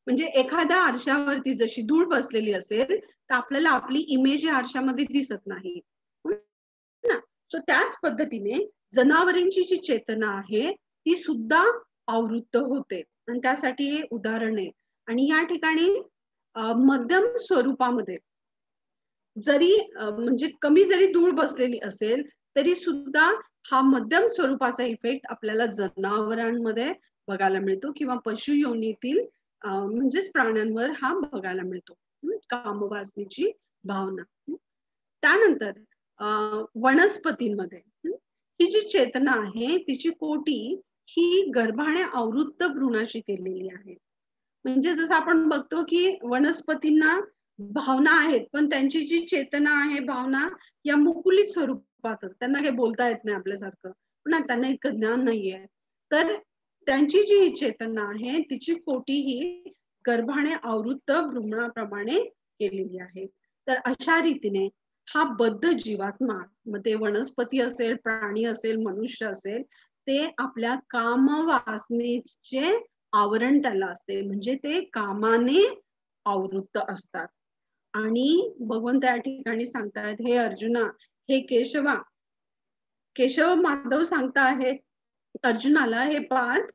म्हणजे एखाद्या आरशावरती जशी धूळ बसलेली असेल तर आपल्याला आपली इमेज या आरशामध्ये दिसत नाही ना. सो त्याच पद्धतीने जनावरांची जी चेतना आहे ती सुद्धा आवृत्त होते आणि त्यासाठी हे उदाहरण आहे. आणि या ठिकाणी मध्यम स्वरूपामध्ये जरी म्हणजे कमी जरी धूळ बसलेली असेल तरी सुद्धा हा मध्यम स्वरूपाचा इफेक्ट आपल्याला जनावरांमध्ये बघायला मिळतो किंवा पशु योनीतील म्हणजेच प्राण्यांवर हा बघायला मिळतो. कामवासनेची भावना. त्यानंतर वनस्पतींमध्ये ही जी चेतना आहे तिची कोटी ही गर्भाने आवृत्त भ्रूणाशी केलेली आहे. म्हणजे जसं आपण बघतो की वनस्पतींना भावना आहेत पण त्यांची जी चेतना आहे भावना या मुकुलित स्वरूपात, त्यांना काही बोलता येत नाही आपल्यासारखं, पण त्यांना इतकं ज्ञान नाहीये. तर त्यांची जी चेतना आहे तिची कोटी ही गर्भाने आवृत्त भ्रूणाप्रमाणे केलेली आहे. तर अशा रीतीने हा बद्ध जीवात्मा, मग ते वनस्पती असेल, प्राणी असेल, मनुष्य असेल, ते आपल्या कामवासनेचे आवरण त्याला असते, म्हणजे ते कामाने आवृत्त असतात. आणि भगवंत या ठिकाणी सांगतात, हे अर्जुना, हे केशव माधव सांगता आहेत अर्जुनाला, हे पार्थ,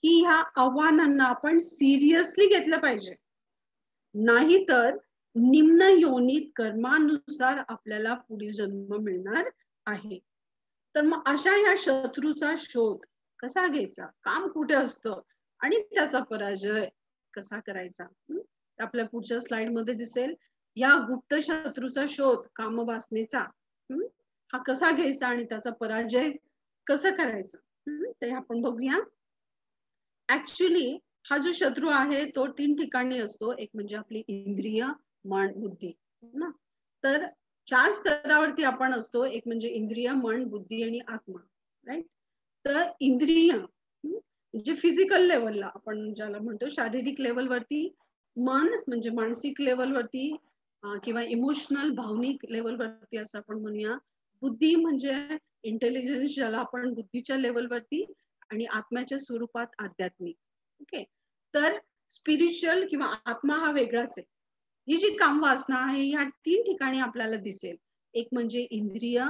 की ह्या आव्हानांना आपण सिरियसली घेतलं पाहिजे, नाहीतर निम्न योनीत कर्मानुसार आपल्याला पुढील जन्म मिळणार आहे. तर मग अशा या शत्रूचा शोध कसा घ्यायचा, काम कुठे असतं आणि त्याचा पराजय कसा करायचा, आपल्या पुढच्या स्लाइड मध्ये दिसेल. या गुप्त शत्रूचा शोध कामवासनेचा हा कसा घ्यायचा आणि त्याचा पराजय कसं करायचा ते आपण बघूया. ऍक्च्युली हा जो शत्रू आहे तो 3 ठिकाणी असतो. एक म्हणजे आपली इंद्रिय, मन, बुद्धी ना. तर 4 स्तरावरती आपण असतो. एक म्हणजे इंद्रिय, मन, बुद्धी आणि आत्मा, राईट. तर इंद्रिय म्हणजे फिजिकल लेवलला आपण ज्याला म्हणतो, शारीरिक लेवलवरती, मन म्हणजे मानसिक लेवलवरती किंवा इमोशनल भावनिक लेवलवरती असं आपण म्हणूया. बुद्धी म्हणजे इंटेलिजन्स ज्याला आपण बुद्धीच्या लेवलवरती, आणि आत्म्याच्या स्वरूपात आध्यात्मिक. ओके. तर स्पिरिच्युअल किंवा आत्मा हा वेगळाच आहे. ही जी कामवासना आहे ह्या 3 ठिकाणी आपल्याला दिसेल. एक म्हणजे इंद्रिय,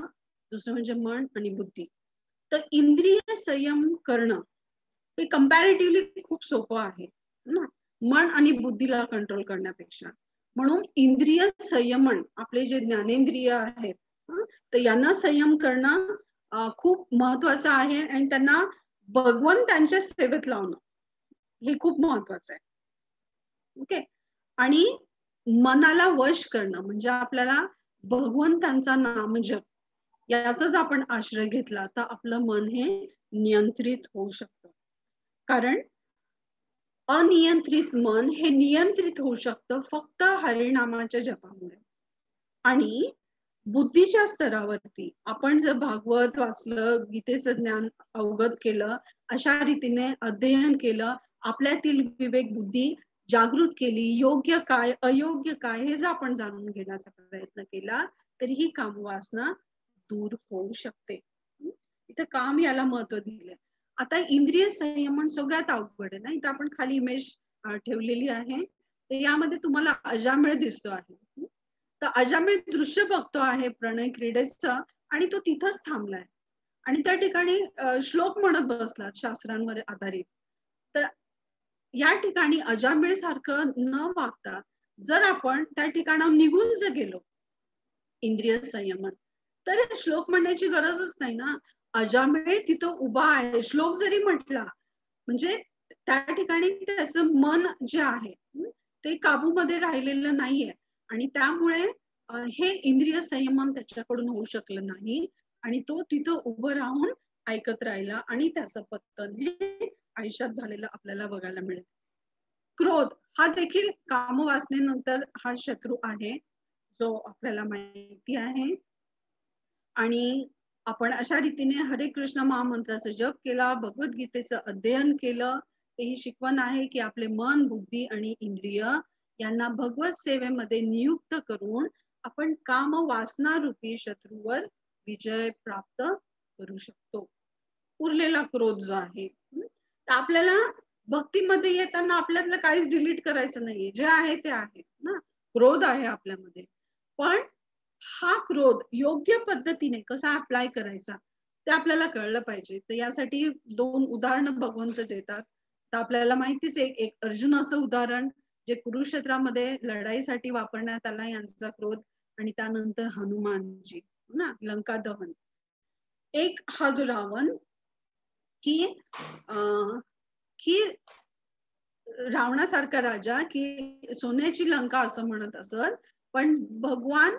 दुसरं म्हणजे मन आणि बुद्धी. तर इंद्रिय संयम करणं हे कंपॅरेटिव्हली खूप सोपं आहे ना, मन आणि बुद्धीला कंट्रोल करण्यापेक्षा. म्हणून इंद्रिय संयमन, आपले जे ज्ञानेंद्रिय आहेत तर यांना संयम करणं खूप महत्वाचं आहे आणि त्यांना भगवंतांच्या सेवेत लावणं हे खूप महत्वाचं आहे. ओके. आणि मनाला वश करणं म्हणजे आपल्याला भगवंतांचा नामजप याचाच आपण आश्रय घेतला तर आपलं मन हे नियंत्रित होऊ शकतं. कारण अनियंत्रित मन हे नियंत्रित होऊ शकतं फक्त हरिनामाच्या जपामुळे. आणि बुद्धीच्या स्तरावरती आपण जर भागवत वाचलं, गीतेचं ज्ञान अवगत केलं, अशा रीतीने अध्ययन केलं, आपल्यातील विवेक बुद्धी जागृत केली, योग्य काय अयोग्य काय हे जर आपण जाणून घेण्याचा प्रयत्न केला तर ही कामवासना दूर होऊ शकते. इथं काम याला महत्व दिले. आता इंद्रिय संयमन सगळ्यात अवघड आहे ना. इथं आपण खाली इमेज ठेवलेली आहे. तर यामध्ये तुम्हाला अजामिळ दिसतो आहे. तर अजामिळ दृश्य बघतो आहे प्रणय क्रीडेचं आणि तो तिथंच थांबलाय आणि त्या ठिकाणी श्लोक म्हणत बसला शास्त्रांवर आधारित. तर या ठिकाणी अजामिळ सारखं न वागता जर आपण त्या ठिकाणाहून निघून जर गेलो इंद्रिय संयमन, तर श्लोक म्हणण्याची गरजच नाही ना. अजामेळ तिथं उभा आहे श्लोक जरी म्हटला, म्हणजे त्या ठिकाणी त्याचं मन जे आहे ते काबूमध्ये राहिलेलं नाहीये आणि त्यामुळे हे इंद्रिय संयमन त्याच्याकडून होऊ शकलं नाही आणि तो तिथं उभं राहून ऐकत राहिला आणि त्याचं पतन हे आयुष्यात झालेलं आपल्याला बघायला मिळेल. क्रोध हा देखील कामवासनेनंतर हा शत्रू आहे, जो आपल्याला माहिती आहे. आणि आपण अशा रीतीने हरे कृष्ण महामंत्राचा जप केला, भगवद्गीतेचं अध्ययन केलं. ही शिकवण आहे की आपले मन, बुद्धी आणि इंद्रिय यांना भगवत सेवेमध्ये नियुक्त करून आपण काम वासना रूपी शत्रूवर विजय प्राप्त करू शकतो. उरलेला क्रोध जो आहे, तर आपल्याला भक्तीमध्ये येताना आपल्यातलं काहीच डिलीट करायचं नाहीये, जे आहे ते आहे ना. क्रोध आहे आपल्यामध्ये, पण हा क्रोध योग्य पद्धतीने कसा अप्लाय करायचा ते आपल्याला कळलं पाहिजे. तर यासाठी 2 उदाहरणं भगवंत देतात. तर आपल्याला माहितीच आहे, एक अर्जुनाचं उदाहरण जे कुरुक्षेत्रामध्ये लढाईसाठी वापरण्यात आला यांचा क्रोध, आणि त्यानंतर हनुमानजी ना लंका दहन. एक हा जो रावण की रावणासारखा राजा की सोन्याची लंका असं म्हणत असत, पण भगवान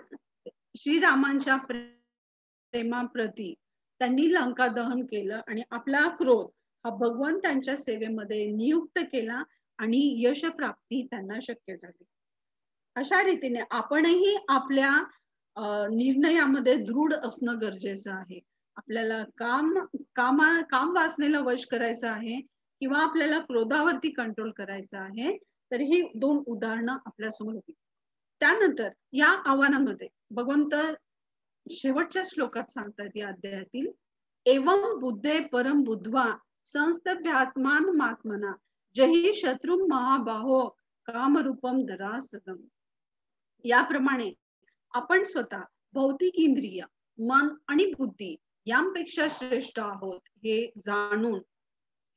श्रीरामांच्या प्रेमाप्रती त्यांनी लंका दहन केलं आणि आपला क्रोध हा भगवंतांच्या सेवेमध्ये नियुक्त केला आणि यश प्राप्ती त्यांना शक्य झाली. अशा रीतीने आपणही आपल्या निर्णयामध्ये दृढ असणं गरजेचं आहे. आपल्याला काम वासनेला वश करायचं आहे किंवा आपल्याला क्रोधावरती कंट्रोल करायचं आहे. तर ही 2 उदाहरणं आपल्या समोर होती. त्यानंतर या आव्हानामध्ये भगवंत शेवटच्या श्लोकात सांगतात या अध्यायातील, एवं बुद्धे परम बुद्ध्वा संस्तभ्यात्मान मात्मना जही शत्रु महाबाहो कामरूपम दरासदम. याप्रमाणे आपण स्वतः भौतिक इंद्रिय, मन आणि बुद्धी यांपेक्षा श्रेष्ठ आहोत हे जाणून,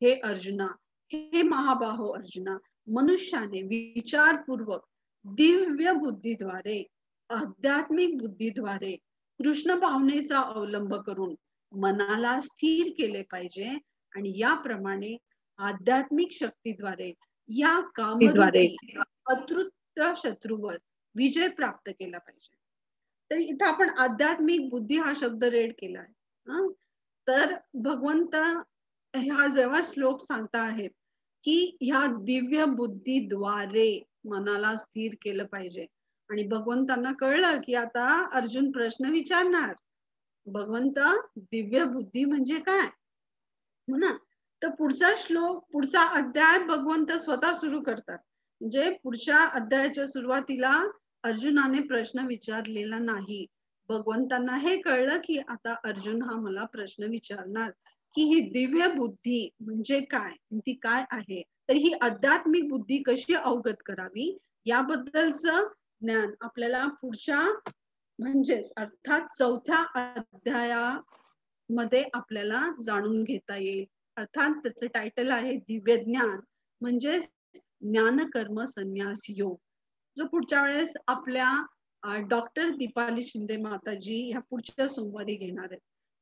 हे अर्जुना, हे महाबाहो अर्जुना, मनुष्याने विचारपूर्वक दिव्य बुद्धीद्वारे, आध्यात्मिक बुद्धीद्वारे कृष्ण भावनेचा अवलंब करून मनाला स्थिर केले पाहिजे आणि याप्रमाणे आध्यात्मिक शक्तीद्वारे या कामरूपी अतृप्त शत्रूवर विजय प्राप्त केला पाहिजे. तर इथं आपण आध्यात्मिक बुद्धी हा शब्द रेड केला आहे. तर भगवंत ह्या जेव्हा श्लोक सांगता आहेत की ह्या दिव्य बुद्धीद्वारे मनाला स्थिर केलं पाहिजे, आणि भगवंतांना कळलं की आता अर्जुन प्रश्न विचारणार, भगवंत दिव्य बुद्धी म्हणजे काय हो ना. तर पुढचा श्लोक, पुढचा अध्याय भगवंत स्वतः सुरू करतात. म्हणजे पुढच्या अध्यायाच्या सुरुवातीला अर्जुनाने प्रश्न विचारलेला नाही. भगवंतांना हे कळलं की आता अर्जुन हा मला प्रश्न विचारणार की ही दिव्य बुद्धी म्हणजे काय, ती काय आहे, तर ही आध्यात्मिक बुद्धी कशी अवगत करावी याबद्दलचं ज्ञान आपल्याला पुढच्या म्हणजेच अर्थात 4थ्या अध्यायामध्ये आपल्याला जाणून घेता येईल. अर्थात त्याचं टायटल आहे दिव्य ज्ञान, म्हणजे ज्ञान कर्म संन्यास योग, जो पुढच्या वेळेस आपल्या डॉक्टर दीपाली शिंदे माताजी ह्या पुढच्या सोमवारी घेणार आहेत.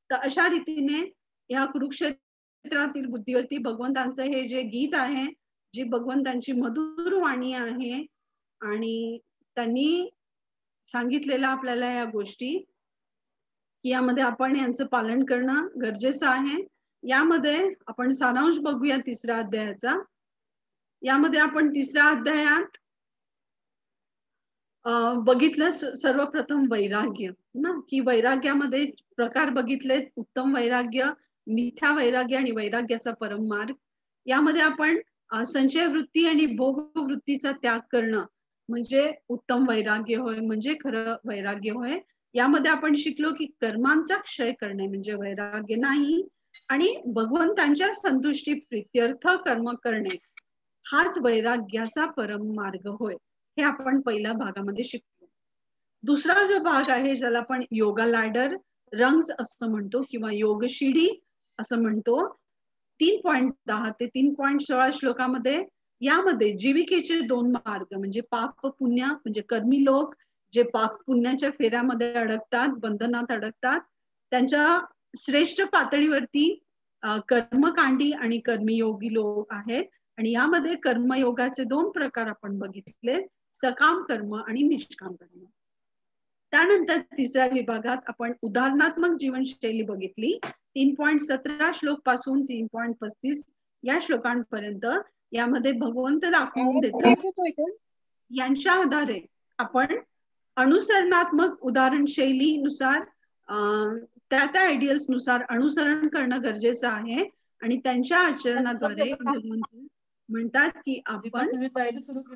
तर अशा रीतीने ह्या कुरुक्षेत्रातील बुद्धीवरती भगवंतांचं हे जे गीत आहे, जी भगवंतांची मधुर वाणी आहे आणि त्यांनी सांगितलेल्या आपल्याला या गोष्टी की यामध्ये आपण यांचं पालन करणं गरजेचं आहे. यामध्ये आपण सारांश बघूया 3ऱ्या अध्यायाचा. यामध्ये आपण 3ऱ्या अध्यायात बघितलं सर्वप्रथम वैराग्य ना, की वैराग्यामध्ये प्रकार बघितले, उत्तम वैराग्य, मिथ्या वैराग्य आणि वैराग्याचा परम मार्ग. यामध्ये आपण संचय वृत्ती आणि भोग वृत्तीचा त्याग करणं म्हणजे उत्तम वैराग्य होय, म्हणजे खरं वैराग्य होय. यामध्ये आपण शिकलो की कर्मांचा क्षय करणे म्हणजे वैराग्य नाही, आणि भगवंतांच्या संतुष्टी प्रित्यर्थ कर्म करणे हाच वैराग्याचा परम मार्ग होय. हे आपण पहिल्या भागामध्ये शिकलो. दुसरा जो भाग आहे ज्याला आपण योगा लॅडर रंग्स असं म्हणतो किंवा योग शिडी असं म्हणतो, 3.10 ते 3.16 श्लोकामध्ये यामध्ये जीविकेचे 2 मार्ग म्हणजे पाप पुण्य, म्हणजे कर्मी लोक जे पाप पुण्याच्या फेऱ्यामध्ये अडकतात, बंधनात अडकतात, त्यांच्या श्रेष्ठ पातळीवरती कर्मकांडी आणि कर्मयोगी लोक आहेत. आणि यामध्ये कर्मयोगाचे 2 प्रकार आपण बघितले, सकाम कर्म आणि निष्काम कर्म. त्यानंतर 3ऱ्या विभागात आपण उदाहरणात्मक जीवनशैली बघितली. 3.17 श्लोक पासून 3.35 या श्लोकांपर्यंत यामध्ये भगवंत दाखवून देतात. यांच्या आधारे आपण अनुसरणात्मक उदाहरण शैलीनुसार त्या आयडियल्स नुसार अनुसरण करणं गरजेचं आहे. आणि त्यांच्या आचरणाद्वारे भगवंत म्हणतात की आपण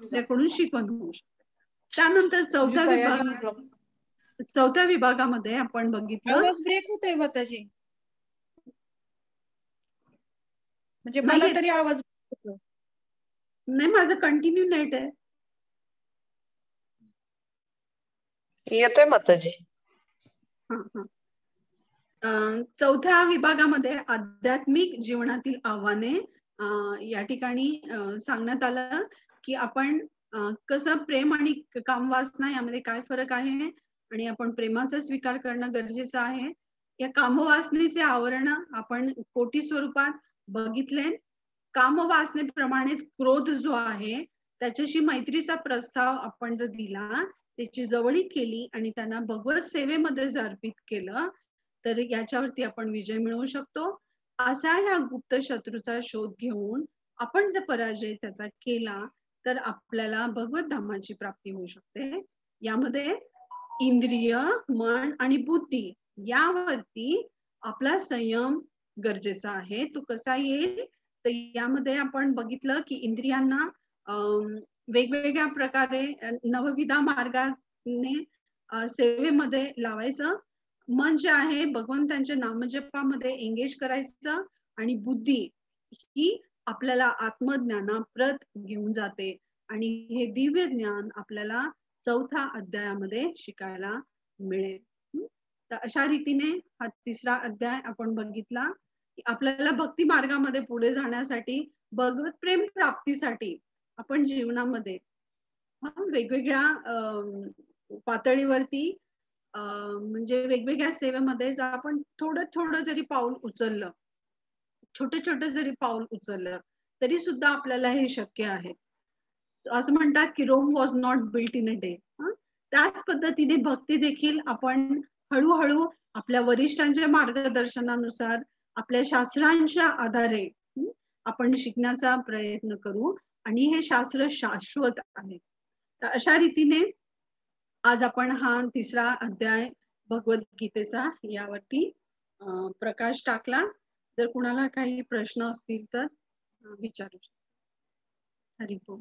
त्याकडून शिकवण होऊ शकतो. त्यानंतर चौथ्या विभागामध्ये आपण बघितलं. आवाज ब्रेक होतोय माताजी, म्हणजे मला तरी आवाज नाही, माझं कंटिन्यू नेट आहे. येतोय माताजी. चौथ्या विभागामध्ये आध्यात्मिक जीवनातील आव्हाने या ठिकाणी सांगण्यात आलं की आपण कसं प्रेम आणि कामवासना यामध्ये काय फरक आहे आणि आपण प्रेमाचा स्वीकार करणं गरजेचं आहे. या कामवासनेचे आवरण आपण कोटी स्वरूपात बघितले. कामवासनेप्रमाणेच क्रोध जो आहे त्याच्याशी मैत्रीचा प्रस्ताव आपण जर दिला, त्याची जवळीक केली आणि त्यांना भगवत सेवेमध्ये जर अर्पित केलं तर याच्यावरती आपण विजय मिळवू शकतो. असा या गुप्त शत्रूचा शोध घेऊन आपण जर पराजय त्याचा केला तर आपल्याला भगवत धामाची प्राप्ती होऊ शकते. यामध्ये इंद्रिय, मन आणि बुद्धी यावरती आपला संयम गरजेचा आहे. तो कसा येईल तर यामध्ये आपण बघितलं की इंद्रियांना वेगवेगळ्या प्रकारे नवविधा मार्गाने सेवेमध्ये लावायचं. मन जे आहे भगवंतांच्या नामजपामध्ये एंगेज करायचं आणि बुद्धी ही आपल्याला आत्मज्ञानाप्रत घेऊन जाते. आणि हे दिव्य ज्ञान आपल्याला 4थ्या अध्यायामध्ये शिकायला मिळेल. तर अशा रीतीने हा 3रा अध्याय आपण बघितला की आपल्याला भक्ती मार्गामध्ये पुढे जाण्यासाठी, भगवत प्रेम प्राप्तीसाठी आपण जीवनामध्ये वेगवेगळ्या पातळीवरती म्हणजे वेगवेगळ्या सेवेमध्ये जर आपण थोडं जरी पाऊल उचललं, छोटं जरी पाऊल उचललं तरी सुद्धा आपल्याला हे शक्य आहे. असं म्हणतात की Rome was not built in a day. त्याच पद्धतीने भक्ती देखील आपण हळूहळू आपल्या वरिष्ठांच्या मार्गदर्शनानुसार, आपल्या शास्त्रांच्या आधारे आपण शिकण्याचा प्रयत्न करू आणि हे शास्त्र शाश्वत आहे. तर अशा रीतीने आज आपण हा 3रा अध्याय भगवद्गीतेचा यावरती प्रकाश टाकला. जर कुणाला काही प्रश्न असतील तर विचारू शकता. हरी बोल.